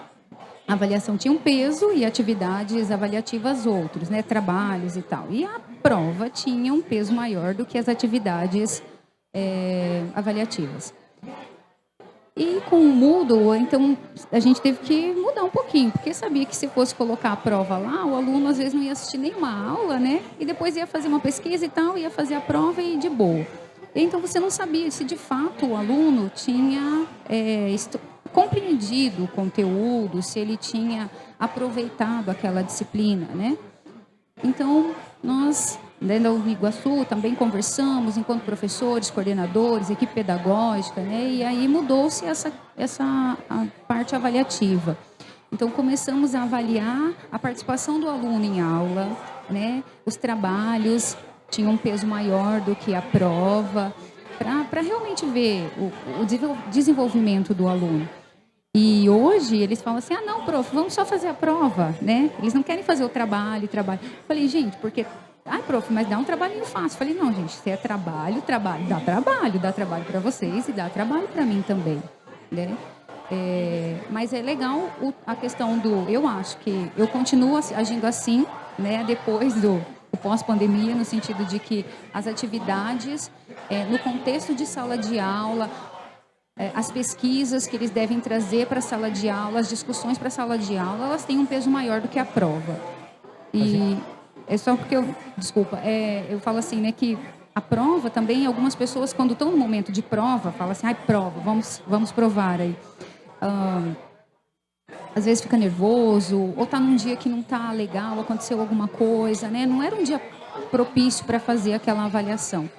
a avaliação tinha um peso e atividades avaliativas outros, né? Trabalhos e tal. E a prova tinha um peso maior do que as atividades avaliativas. E com o Moodle, então, a gente teve que mudar um pouquinho, porque sabia que se fosse colocar a prova lá, o aluno às vezes não ia assistir nenhuma aula, né? E depois ia fazer uma pesquisa e tal, ia fazer a prova e de boa. Então, você não sabia se de fato o aluno tinha compreendido o conteúdo, se ele tinha aproveitado aquela disciplina, né? Então, nós, dentro da Uniguaçu, também conversamos enquanto professores, coordenadores, equipe pedagógica, né? E aí mudou-se essa a parte avaliativa. Então, começamos a avaliar a participação do aluno em aula, né? Os trabalhos tinham um peso maior do que a prova, para realmente ver o desenvolvimento do aluno. E hoje eles falam assim, não, prof, vamos só fazer a prova, né? Eles não querem fazer o trabalho. Falei, gente, porque... prof, mas dá um trabalhinho fácil. Falei, não, gente, se é trabalho, dá trabalho para vocês e dá trabalho para mim também, né? Mas é legal a questão eu acho que eu continuo agindo assim, né? Depois do pós-pandemia, no sentido de que as atividades, no contexto de sala de aula, as pesquisas que eles devem trazer para a sala de aula, as discussões para a sala de aula, elas têm um peso maior do que a prova. E é só porque eu falo assim, né, que a prova também, algumas pessoas, quando estão no momento de prova, falam assim, prova, vamos provar aí. Às vezes fica nervoso, ou está num dia que não está legal, aconteceu alguma coisa, né? Não era um dia propício para fazer aquela avaliação.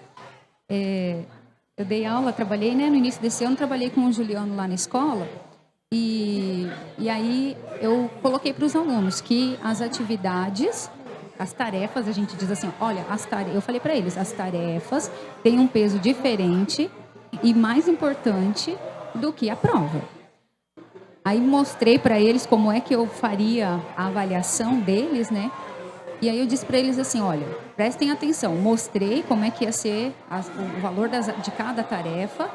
Eu dei aula, trabalhei, né, no início desse ano, trabalhei com o Juliano lá na escola, e aí eu coloquei para os alunos que as atividades, as tarefas, a gente diz assim, olha, eu falei para eles, as tarefas têm um peso diferente e mais importante do que a prova. Aí mostrei para eles como é que eu faria a avaliação deles, né? E aí eu disse para eles assim, olha, prestem atenção, mostrei como é que ia ser o valor de cada tarefa.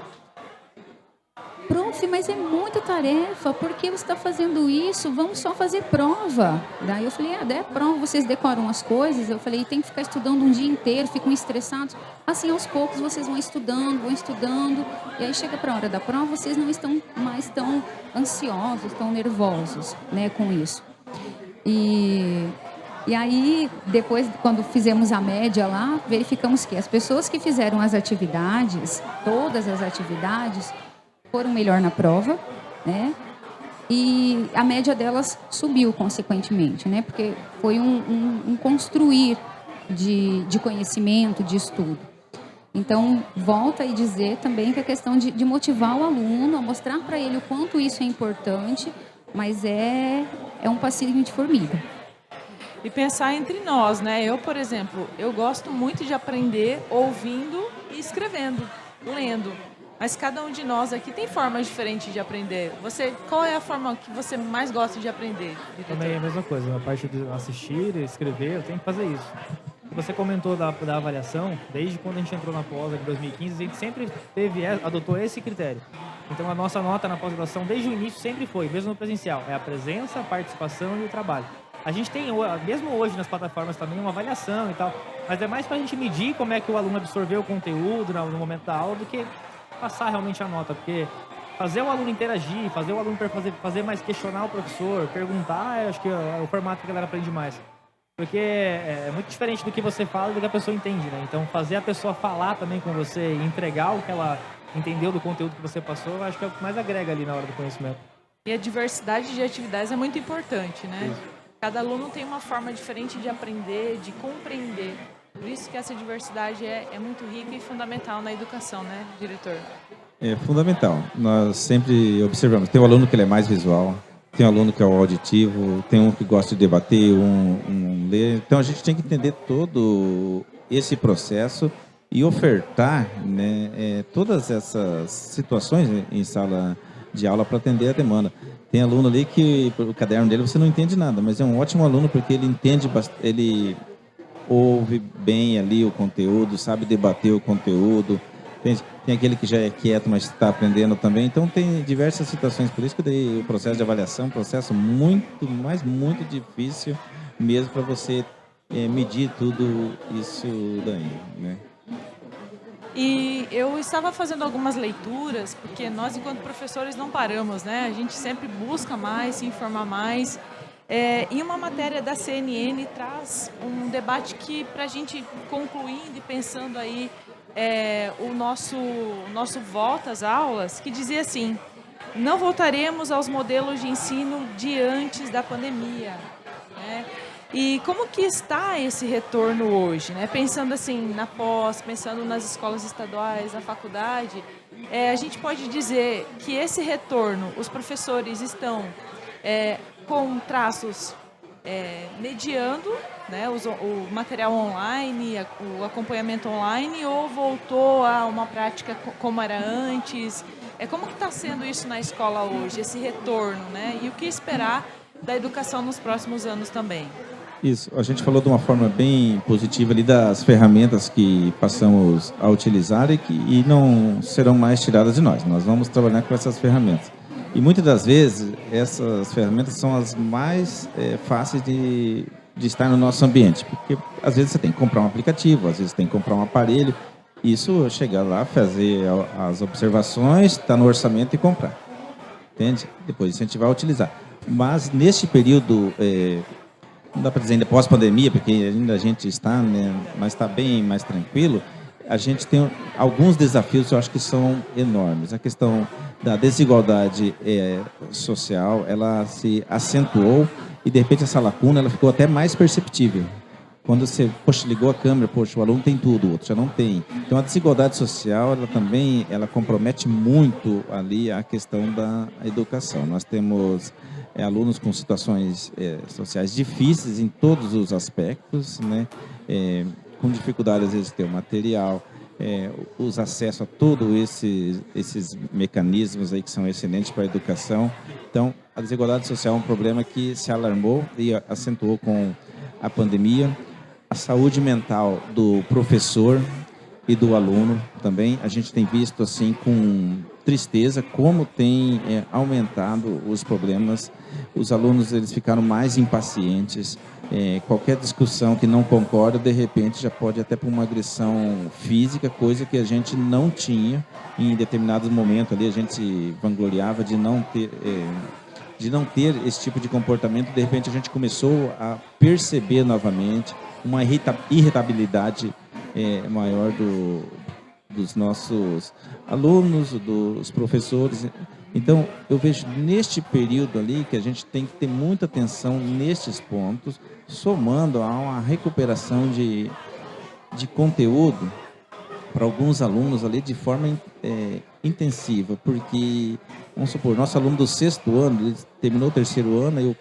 Prof, mas é muita tarefa, por que você está fazendo isso? Vamos só fazer prova. Daí eu falei, é prova, vocês decoram as coisas? Eu falei, tem que ficar estudando um dia inteiro, ficam estressados. Assim, aos poucos, vocês vão estudando, e aí chega para a hora da prova, vocês não estão mais tão ansiosos, tão nervosos, né, com isso. E aí, depois, quando fizemos a média lá, verificamos que as pessoas que fizeram as atividades, todas as atividades, foram melhor na prova, né? E a média delas subiu, consequentemente, né? Porque foi um construir de conhecimento, de estudo. Então, volta a dizer também que a questão de motivar o aluno, a mostrar para ele o quanto isso é importante, mas é um passinho de formiga. E pensar entre nós, né? Eu, por exemplo, eu gosto muito de aprender ouvindo e escrevendo, lendo. Mas cada um de nós aqui tem formas diferentes de aprender. Qual é a forma que você mais gosta de aprender? Também é a mesma coisa, a parte de assistir, escrever, eu tenho que fazer isso. Você comentou da avaliação, desde quando a gente entrou na pós em 2015, a gente sempre adotou esse critério. Então a nossa nota na pós-graduação, desde o início, sempre foi, mesmo no presencial, é a presença, a participação e o trabalho. A gente tem, mesmo hoje nas plataformas também, uma avaliação e tal, mas é mais para a gente medir como é que o aluno absorveu o conteúdo no momento da aula do que passar realmente a nota, porque fazer o aluno interagir, fazer o aluno fazer mais questionar o professor, perguntar, acho que é o formato que a galera aprende mais. Porque é muito diferente do que você fala e do que a pessoa entende, né? Então, fazer a pessoa falar também com você e entregar o que ela entendeu do conteúdo que você passou, acho que é o que mais agrega ali na hora do conhecimento. E a diversidade de atividades é muito importante, né? Isso. Cada aluno tem uma forma diferente de aprender, de compreender. Por isso que essa diversidade é muito rica e fundamental na educação, né, diretor? É fundamental. Nós sempre observamos. Tem um aluno que ele é mais visual, tem um aluno que é o auditivo, tem um que gosta de debater, um ler. Então a gente tem que entender todo esse processo e ofertar, né, todas essas situações em sala de aula para atender a demanda. Tem aluno ali que o caderno dele você não entende nada, mas é um ótimo aluno porque ele entende, ele ouve bem ali o conteúdo, sabe debater o conteúdo. Tem aquele que já é quieto, mas está aprendendo também. Então, tem diversas situações. Por isso que o processo de avaliação é um processo muito difícil mesmo para você medir tudo isso daí, né? E eu estava fazendo algumas leituras, porque nós, enquanto professores, não paramos, né? A gente sempre busca mais, se informar mais. E uma matéria da CNN traz um debate que, para a gente concluindo e pensando aí o nosso volta às aulas, que dizia assim, não voltaremos aos modelos de ensino de antes da pandemia, né? E como que está esse retorno hoje, né? Pensando assim na pós, pensando nas escolas estaduais, na faculdade, a gente pode dizer que esse retorno, os professores estão com traços mediando, né, o material online, o acompanhamento online, ou voltou a uma prática como era antes? Como que está sendo isso na escola hoje, esse retorno, né? E o que esperar da educação nos próximos anos também? Isso, a gente falou de uma forma bem positiva ali das ferramentas que passamos a utilizar e não serão mais tiradas de nós. Nós vamos trabalhar com essas ferramentas. E muitas das vezes, essas ferramentas são as mais fáceis de estar no nosso ambiente. Porque, às vezes, você tem que comprar um aplicativo, às vezes tem que comprar um aparelho. Isso, chegar lá, fazer as observações, está no orçamento e comprar. Entende? Depois a gente vai utilizar. Mas, neste período, não dá para dizer ainda pós-pandemia, porque ainda a gente está, né, mas está bem mais tranquilo, a gente tem alguns desafios, eu acho que são enormes. A questão da desigualdade social, ela se acentuou e, de repente, essa lacuna ela ficou até mais perceptível. Quando você, ligou a câmera, o aluno tem tudo, o outro já não tem. Então, a desigualdade social, ela compromete muito ali a questão da educação. Nós temos alunos com situações sociais difíceis em todos os aspectos, né? Com dificuldade, às vezes, de ter o material. os acessos a todos esses mecanismos aí que são excelentes para a educação. Então, a desigualdade social é um problema que se alarmou e acentuou com a pandemia. A saúde mental do professor e do aluno também, a gente tem visto assim com tristeza como tem aumentado os problemas. Os alunos eles ficaram mais impacientes. Qualquer discussão que não concorda, de repente já pode até para uma agressão física, coisa que a gente não tinha em determinados momentos ali. A gente se vangloriava de não ter esse tipo de comportamento. De repente a gente começou a perceber novamente uma irritabilidade maior dos nossos alunos, dos professores. Então, eu vejo neste período ali que a gente tem que ter muita atenção nestes pontos, somando a uma recuperação de conteúdo para alguns alunos ali de forma intensiva, porque, vamos supor, nosso aluno do 6º ano, ele terminou o 3º ano, e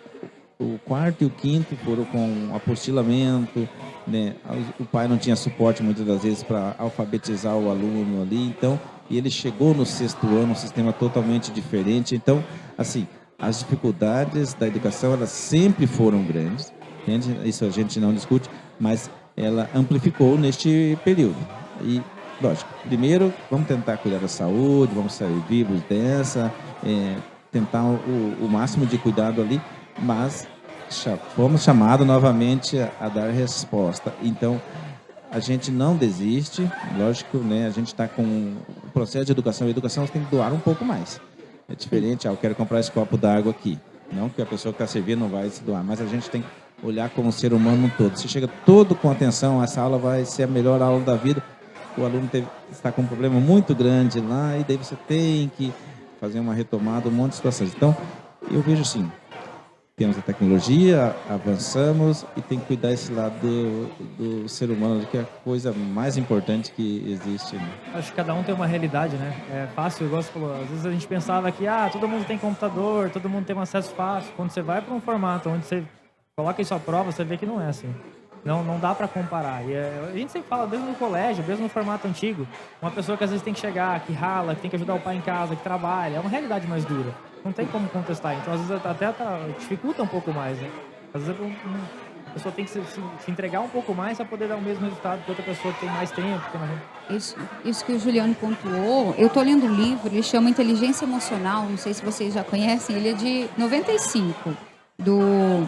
o 4º e o 5º foram com apostilamento, né? O pai não tinha suporte muitas das vezes para alfabetizar o aluno ali, então, e ele chegou no 6º ano, um sistema totalmente diferente. Então, assim, as dificuldades da educação, elas sempre foram grandes, entende? Isso a gente não discute, mas ela amplificou neste período. E, lógico, primeiro, vamos tentar cuidar da saúde, vamos sair vivos dessa, tentar o máximo de cuidado ali, mas fomos chamados novamente a dar resposta. Então, a gente não desiste, lógico, né? A gente está com o processo de educação. A educação tem que doar um pouco mais. É diferente, eu quero comprar esse copo d'água aqui. Não que a pessoa que está servindo não vai se doar, mas a gente tem que olhar como ser humano um todo. Se chega todo com atenção, essa aula vai ser a melhor aula da vida. O aluno está com um problema muito grande lá, e daí você tem que fazer uma retomada, um monte de situações. Então, eu vejo assim, temos a tecnologia, avançamos e tem que cuidar esse lado do ser humano, que é a coisa mais importante que existe. Né? Acho que cada um tem uma realidade, né? É fácil, igual você falou, às vezes a gente pensava que todo mundo tem computador, todo mundo tem um acesso fácil. Quando você vai para um formato onde você coloca isso à prova, você vê que não é assim. Não dá para comparar. E a gente sempre fala, mesmo no colégio, mesmo no formato antigo, uma pessoa que às vezes tem que chegar, que rala, que tem que ajudar o pai em casa, que trabalha, é uma realidade mais dura. Não tem como contestar. Então, às vezes, até dificulta um pouco mais, né? Às vezes, a pessoa tem que se entregar um pouco mais para poder dar o mesmo resultado que outra pessoa que tem mais tempo. Isso que o Juliano pontuou, eu estou lendo um livro, ele chama Inteligência Emocional, não sei se vocês já conhecem, ele é de 95, do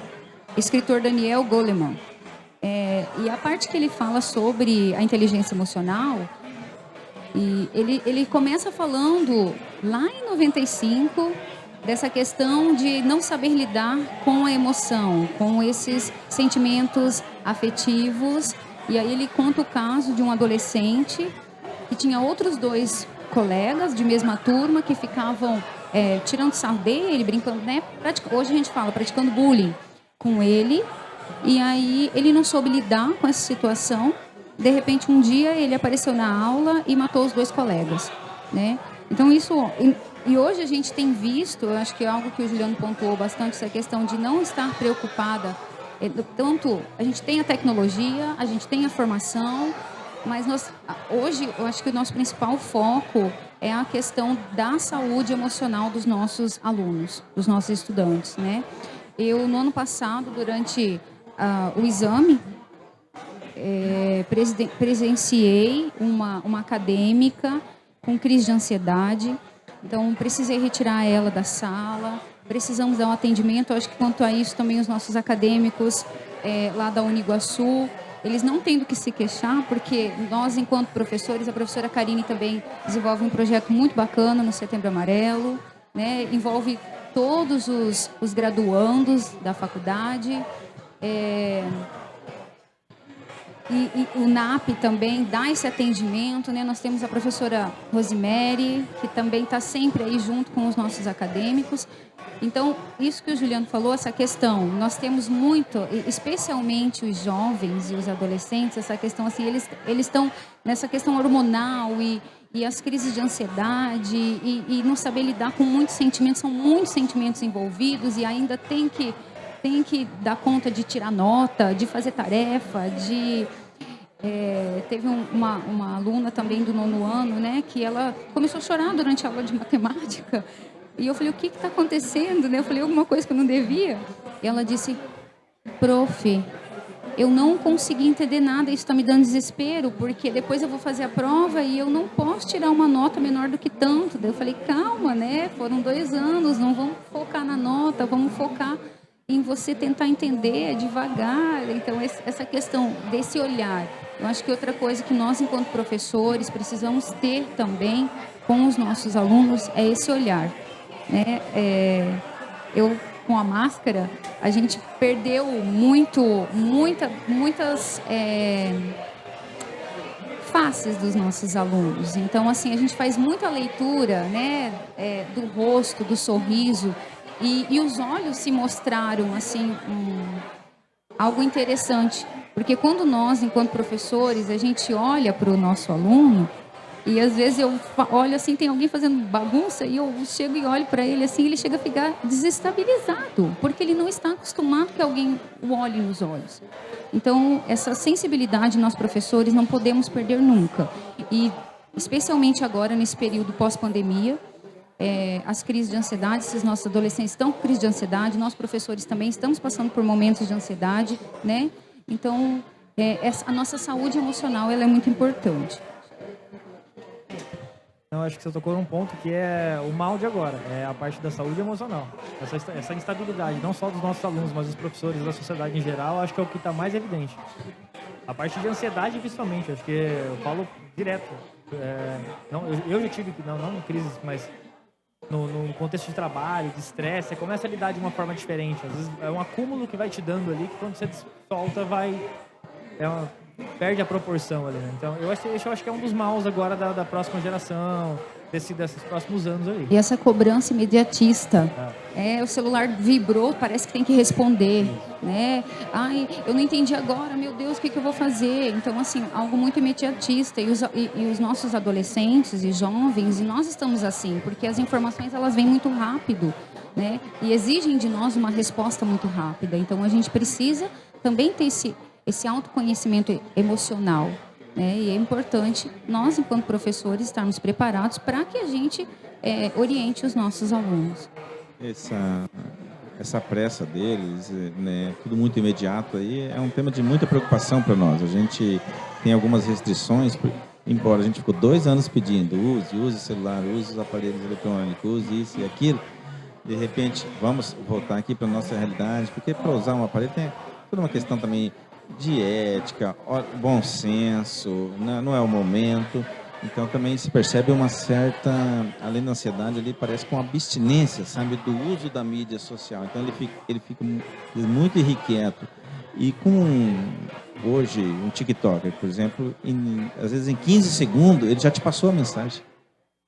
escritor Daniel Goleman. E a parte que ele fala sobre a inteligência emocional, e ele começa falando lá em 95 dessa questão de não saber lidar com a emoção, com esses sentimentos afetivos. E aí ele conta o caso de um adolescente que tinha outros 2 colegas de mesma turma que ficavam tirando sarro dele, brincando, né? Hoje a gente fala, praticando bullying com ele. E aí ele não soube lidar com essa situação. De repente, um dia ele apareceu na aula e matou os 2 colegas, né? Então isso... E hoje a gente tem visto, eu acho que é algo que o Juliano pontuou bastante, essa questão de não estar preocupada. Tanto a gente tem a tecnologia, a gente tem a formação, mas hoje eu acho que o nosso principal foco é a questão da saúde emocional dos nossos alunos, dos nossos estudantes, né? Eu, no ano passado, durante o exame, presenciei uma acadêmica com crise de ansiedade. Então, precisei retirar ela da sala, precisamos dar um atendimento. Eu acho que quanto a isso também os nossos acadêmicos lá da Uniguaçu, eles não têm do que se queixar, porque nós, enquanto professores, a professora Karine também desenvolve um projeto muito bacana no Setembro Amarelo, né? Envolve todos os graduandos da faculdade. E o NAP também dá esse atendimento, né? Nós temos a professora Rosemary, que também está sempre aí junto com os nossos acadêmicos. Então, isso que o Juliano falou, essa questão, nós temos muito, especialmente os jovens e os adolescentes, essa questão assim, eles estão nessa questão hormonal e as crises de ansiedade e não saber lidar com muitos sentimentos, são muitos sentimentos envolvidos e ainda tem que dar conta de tirar nota, de fazer tarefa, teve uma aluna também do 9º ano, né, que ela começou a chorar durante a aula de matemática. E eu falei, o que está acontecendo? Né? Eu falei, alguma coisa que eu não devia. E ela disse, prof, eu não consegui entender nada, isso está me dando desespero, porque depois eu vou fazer a prova e eu não posso tirar uma nota menor do que tanto. Daí eu falei, calma, né? Foram 2 anos, não vamos focar na nota, vamos focar em você tentar entender devagar. Então, essa questão desse olhar. Eu acho que outra coisa que nós, enquanto professores, precisamos ter também com os nossos alunos é esse olhar. Né? Com a máscara, a gente perdeu muitas faces dos nossos alunos. Então, assim, a gente faz muita leitura, né, do rosto, do sorriso, e os olhos se mostraram, assim, algo interessante. Porque quando nós, enquanto professores, a gente olha para o nosso aluno, e às vezes eu olho assim, tem alguém fazendo bagunça e eu chego e olho para ele assim, ele chega a ficar desestabilizado, porque ele não está acostumado que alguém o olhe nos olhos. Então, essa sensibilidade nós professores não podemos perder nunca. E especialmente agora, nesse período pós-pandemia, as crises de ansiedade, esses nossos adolescentes estão com crise de ansiedade, nós professores também estamos passando por momentos de ansiedade, né? Então, a nossa saúde emocional ela é muito importante. Eu acho que você tocou num ponto que é o mal de agora, é a parte da saúde emocional. Essa instabilidade, não só dos nossos alunos, mas dos professores, da sociedade em geral, acho que é o que está mais evidente. A parte de ansiedade, principalmente, acho que eu falo direto. Eu já tive, não em crises, mas no contexto de trabalho, de estresse, você começa a lidar de uma forma diferente. Às vezes é um acúmulo que vai te dando ali, que quando você solta, perde a proporção ali, né? Então, eu acho que é um dos maus agora da próxima geração, desses próximos anos aí. E essa cobrança imediatista. O celular vibrou, parece que tem que responder, né? Ai, eu não entendi agora, meu Deus, o que eu vou fazer? Então, assim, algo muito imediatista. E os nossos adolescentes e jovens, e nós estamos assim, porque as informações, elas vêm muito rápido, né? E exigem de nós uma resposta muito rápida. Então, a gente precisa também ter esse autoconhecimento emocional, né? E é importante nós, enquanto professores, estarmos preparados para que a gente oriente os nossos alunos. Essa pressa deles, né, tudo muito imediato aí, é um tema de muita preocupação para nós. A gente tem algumas restrições, embora a gente ficou 2 anos pedindo, use o celular, use os aparelhos eletrônicos, use isso e aquilo. De repente, vamos voltar aqui para a nossa realidade, porque para usar um aparelho tem toda uma questão também de ética, bom senso, não é o momento. Então também se percebe uma certa, além da ansiedade, ali parece com abstinência, sabe, do uso da mídia social. Então ele fica muito irrequieto. E com hoje um TikToker, por exemplo, às vezes em 15 segundos ele já te passou a mensagem.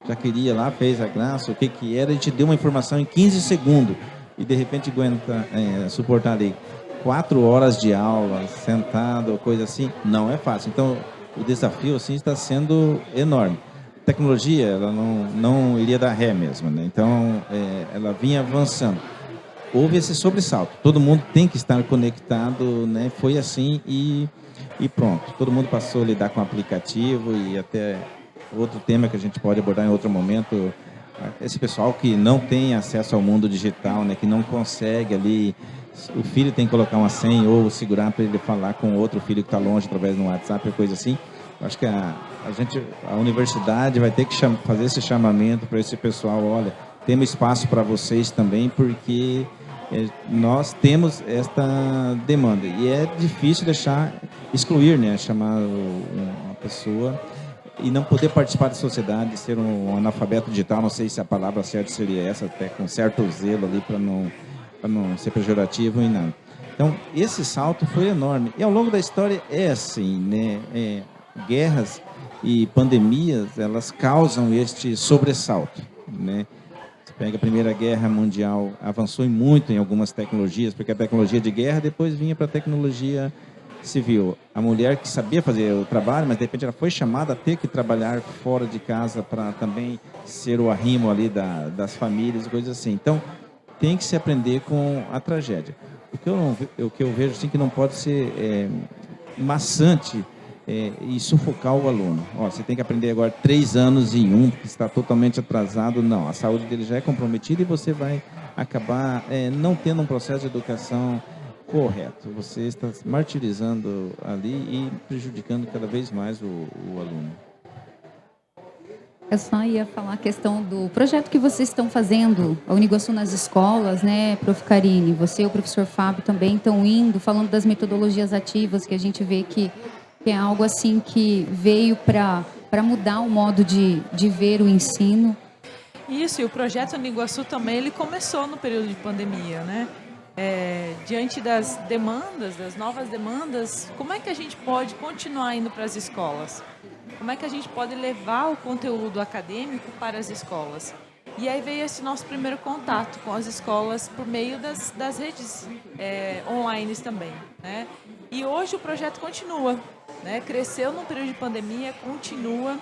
Já queria lá, fez a graça, o que era, e te deu uma informação em 15 segundos. E de repente aguenta suportar ali 4 horas de aula, sentado, coisa assim, não é fácil. Então, o desafio assim está sendo enorme. A tecnologia, ela não iria dar ré mesmo, né? Então, ela vinha avançando. Houve esse sobressalto. Todo mundo tem que estar conectado, né? Foi assim e pronto. Todo mundo passou a lidar com o aplicativo e até outro tema que a gente pode abordar em outro momento. Esse pessoal que não tem acesso ao mundo digital, né? Que não consegue ali... O filho tem que colocar uma senha ou segurar para ele falar com outro filho que está longe através do WhatsApp, coisa assim. Acho que a universidade vai ter que fazer esse chamamento para esse pessoal. Olha, temos espaço para vocês também, porque nós temos esta demanda. E é difícil excluir, né? Chamar uma pessoa e não poder participar da sociedade, ser um analfabeto digital. Não sei se a palavra certa seria essa, até com certo zelo ali para não ser pejorativo e nada. Então, esse salto foi enorme. E ao longo da história é assim, né? Guerras e pandemias, elas causam este sobressalto, né? Você pega a Primeira Guerra Mundial, avançou muito em algumas tecnologias, porque a tecnologia de guerra depois vinha para a tecnologia civil. A mulher que sabia fazer o trabalho, mas de repente ela foi chamada a ter que trabalhar fora de casa para também ser o arrimo ali das famílias, coisas assim. Então, tem que se aprender com a tragédia. O que eu vejo assim que não pode ser maçante e sufocar o aluno. Ó, você tem que aprender agora 3 anos em um, porque está totalmente atrasado. Não, a saúde dele já é comprometida e você vai acabar não tendo um processo de educação correto. Você está martirizando ali e prejudicando cada vez mais o aluno. Eu só ia falar a questão do projeto que vocês estão fazendo, a Uniguaçu nas escolas, né, Prof. Karine? Você e o professor Fábio também estão indo, falando das metodologias ativas, que a gente vê que é algo assim que veio para mudar o modo de ver o ensino. Isso, e o projeto Uniguaçu também, ele começou no período de pandemia, né? Diante das demandas, das novas demandas, como é que a gente pode continuar indo para as escolas? Como é que a gente pode levar o conteúdo acadêmico para as escolas? E aí veio esse nosso primeiro contato com as escolas por meio das redes online também, né? E hoje o projeto continua, né? Cresceu no período de pandemia, continua.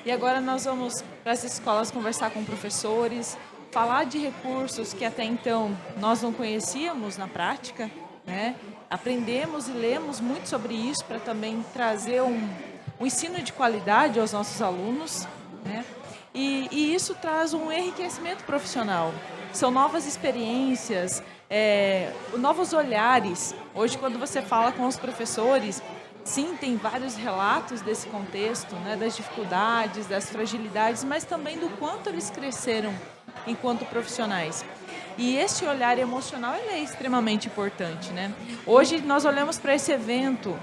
E agora nós vamos para as escolas conversar com professores, falar de recursos que até então nós não conhecíamos na prática, né? Aprendemos e lemos muito sobre isso para também trazer um ensino de qualidade aos nossos alunos, né? E isso traz um enriquecimento profissional. São novas experiências, novos olhares. Hoje, quando você fala com os professores, sim, tem vários relatos desse contexto, né? Das dificuldades, das fragilidades, mas também do quanto eles cresceram enquanto profissionais. E esse olhar emocional ele é extremamente importante, né? Hoje nós olhamos para esse evento.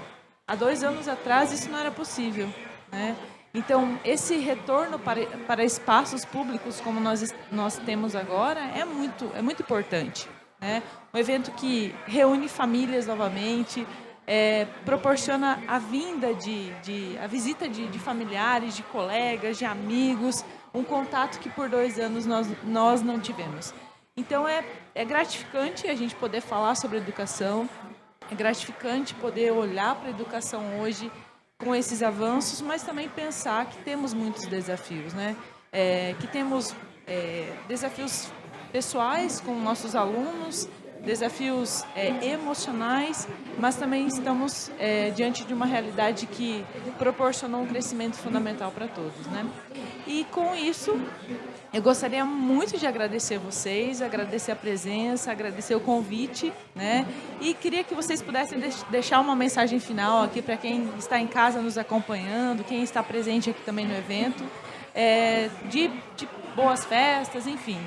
Há 2 anos atrás isso não era possível, né? Então esse retorno para espaços públicos como nós temos agora é muito importante, né? Um evento que reúne famílias novamente, proporciona a vinda a visita de familiares, de colegas, de amigos, um contato que por 2 anos nós não tivemos. Então é gratificante a gente poder falar sobre educação. É gratificante poder olhar para a educação hoje com esses avanços, mas também pensar que temos muitos desafios, né? Que temos desafios pessoais com nossos alunos, desafios emocionais, mas também estamos diante de uma realidade que proporcionou um crescimento fundamental para todos, né? E com isso, eu gostaria muito de agradecer vocês, agradecer a presença, agradecer o convite, né? E queria que vocês pudessem deixar uma mensagem final aqui para quem está em casa nos acompanhando, quem está presente aqui também no evento, de boas festas, enfim.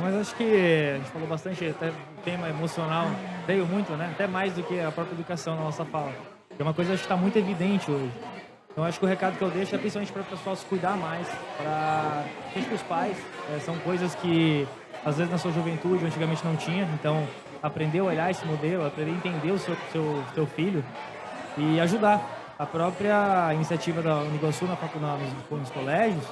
Mas acho que a gente falou bastante, até o tema emocional veio muito, né? Até mais do que a própria educação na nossa fala. É uma coisa que está muito evidente hoje. Então acho que o recado que eu deixo é principalmente para o pessoal se cuidar mais, para os pais. São coisas que às vezes na sua juventude antigamente não tinha. Então aprender a olhar esse modelo, aprender a entender o seu filho e ajudar. A própria iniciativa da Uniguaçu nos colégios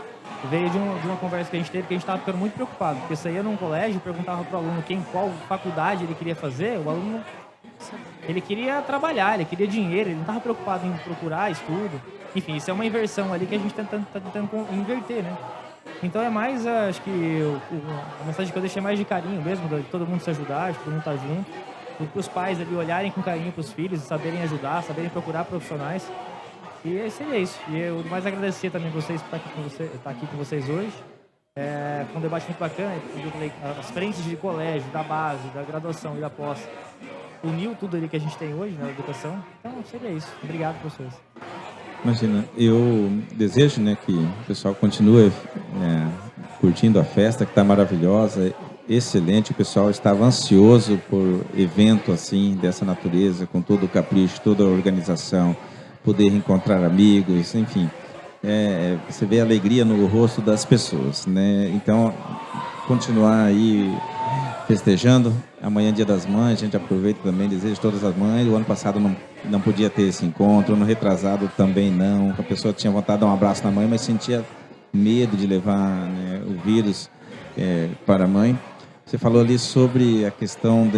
veio de uma conversa que a gente teve, que a gente estava ficando muito preocupado, porque saía num colégio e perguntava para o aluno qual faculdade ele queria fazer, o aluno ele queria trabalhar, ele queria dinheiro, ele não estava preocupado em procurar estudo. Enfim, isso é uma inversão ali que a gente está tentando inverter, né? Então é mais, acho que a mensagem que eu deixei é mais de carinho mesmo, de todo mundo se ajudar, de todo mundo estar junto, para os pais ali olharem com carinho para os filhos, saberem ajudar, saberem procurar profissionais. E seria isso. E eu mais agradecer também vocês por estar aqui com vocês hoje. Foi um debate muito bacana. As frentes de colégio, da base, da graduação e da pós, uniu tudo ali que a gente tem hoje na educação. Então seria isso. Obrigado, professores. Imagina, eu desejo, né, que o pessoal continue curtindo a festa, que está maravilhosa, excelente. O pessoal estava ansioso por evento assim, dessa natureza, com todo o capricho, toda a organização, poder encontrar amigos, enfim. Você vê a alegria no rosto das pessoas, né? Então, continuar aí festejando. Amanhã é Dia das Mães, a gente aproveita também, desejo todas as mães. O ano passado não podia ter esse encontro, ano retrasado também não. A pessoa tinha vontade de dar um abraço na mãe, mas sentia medo de levar, né, o vírus para a mãe. Você falou ali sobre a questão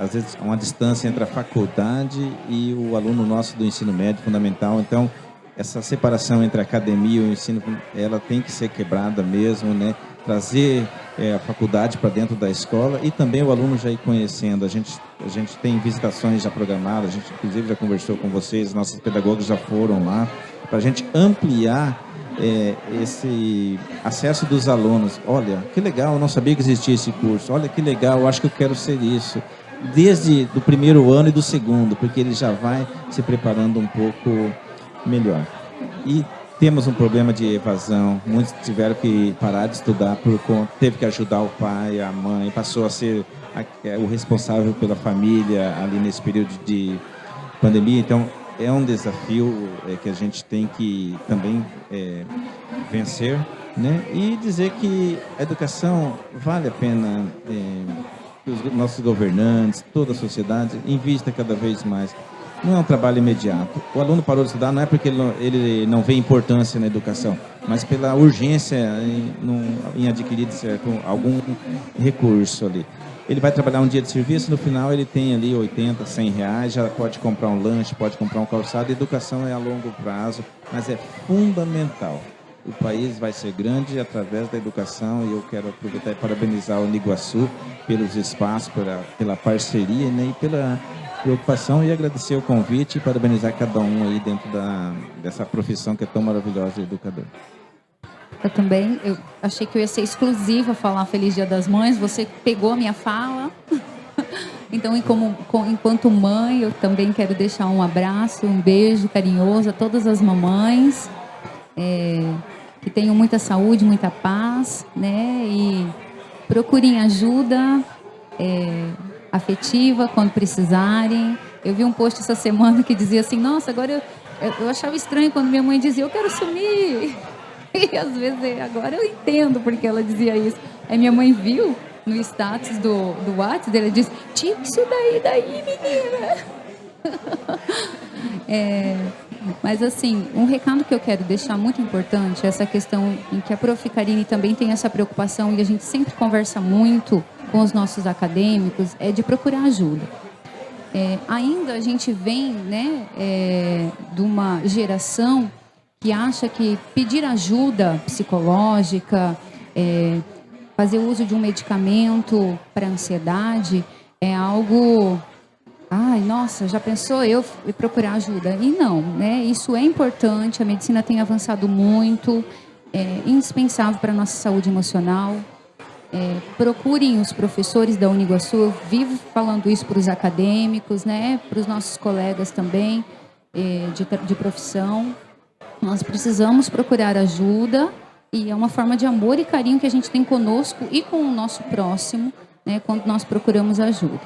às vezes, uma distância entre a faculdade e o aluno nosso do ensino médio fundamental. Então, essa separação entre a academia e o ensino, ela tem que ser quebrada mesmo, né? trazer a faculdade para dentro da escola e também o aluno já ir conhecendo. A gente tem visitações já programadas, a gente inclusive já conversou com vocês, nossos pedagogos já foram lá, para a gente ampliar esse acesso dos alunos. Olha, que legal, eu não sabia que existia esse curso. Olha que legal, eu acho que eu quero ser isso. Desde do primeiro ano e do segundo, porque ele já vai se preparando um pouco melhor. E temos um problema de evasão. Muitos tiveram que parar de estudar por conta, teve que ajudar o pai, a mãe, passou a ser o responsável pela família ali nesse período de pandemia. Então, é um desafio que a gente tem que também vencer, né? E dizer que a educação vale a pena que os nossos governantes, toda a sociedade, invista cada vez mais. Não é um trabalho imediato. O aluno parou de estudar não é porque ele não vê importância na educação, mas pela urgência em adquirir algum recurso ali. Ele vai trabalhar um dia de serviço, no final ele tem ali 80, 100 reais, já pode comprar um lanche, pode comprar um calçado. A educação é a longo prazo, mas é fundamental. O país vai ser grande através da educação e eu quero aproveitar e parabenizar o Uniguaçu pelos espaços, pela parceria, né, e pela preocupação e agradecer o convite e parabenizar cada um aí dentro dessa profissão que é tão maravilhosa de educador. Eu também, eu achei que eu ia ser exclusiva a falar Feliz Dia das Mães, você pegou a minha fala. Então, enquanto mãe, eu também quero deixar um abraço, um beijo carinhoso a todas as mamães, que tenham muita saúde, muita paz, né? E procurem ajuda afetiva quando precisarem. Eu vi um post essa semana que dizia assim, nossa, agora eu achava estranho quando minha mãe dizia, eu quero sumir. E às vezes, agora eu entendo porque ela dizia isso. Aí minha mãe viu no status do WhatsApp, ela disse, tira isso daí, menina. Mas assim, um recado que eu quero deixar muito importante é essa questão em que a Prof. Karine também tem essa preocupação e a gente sempre conversa muito com os nossos acadêmicos, é de procurar ajuda. Ainda a gente vem, né, de uma geração que acha que pedir ajuda psicológica, fazer uso de um medicamento para ansiedade é algo... Ai, nossa, já pensou eu procurar ajuda? E não, né? Isso é importante, a medicina tem avançado muito, é indispensável para a nossa saúde emocional. Procurem os professores da Uniguaçu, eu vivo falando isso para os acadêmicos, né? Para os nossos colegas também de profissão. Nós precisamos procurar ajuda e é uma forma de amor e carinho que a gente tem conosco e com o nosso próximo, né, quando nós procuramos ajuda.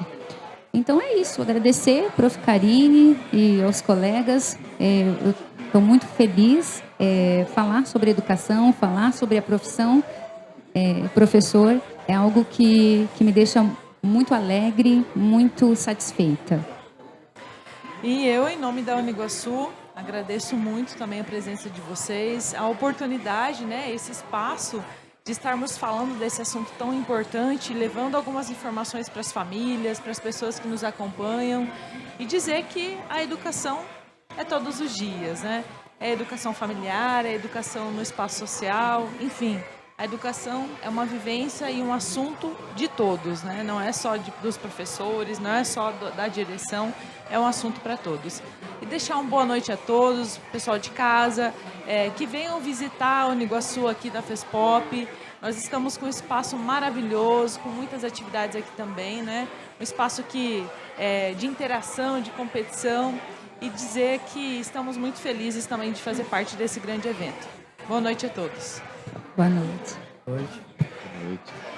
Então é isso, agradecer a Prof. Karine e aos colegas. Eu estou muito feliz falar sobre educação, falar sobre a profissão professor é algo que me deixa muito alegre, muito satisfeita. E eu, em nome da Uniguaçu, agradeço muito também a presença de vocês, a oportunidade, né, esse espaço de estarmos falando desse assunto tão importante, levando algumas informações para as famílias, para as pessoas que nos acompanham e dizer que a educação é todos os dias, né? É educação familiar, é educação no espaço social, enfim. A educação é uma vivência e um assunto de todos, né? Não é só dos professores, não é só da direção, é um assunto para todos. E deixar uma boa noite a todos, pessoal de casa, que venham visitar a Uniguaçu aqui da FESPOP. Nós estamos com um espaço maravilhoso, com muitas atividades aqui também, né? Um espaço de interação, de competição e dizer que estamos muito felizes também de fazer parte desse grande evento. Boa noite a todos. Boa noite. Boa noite. Boa noite.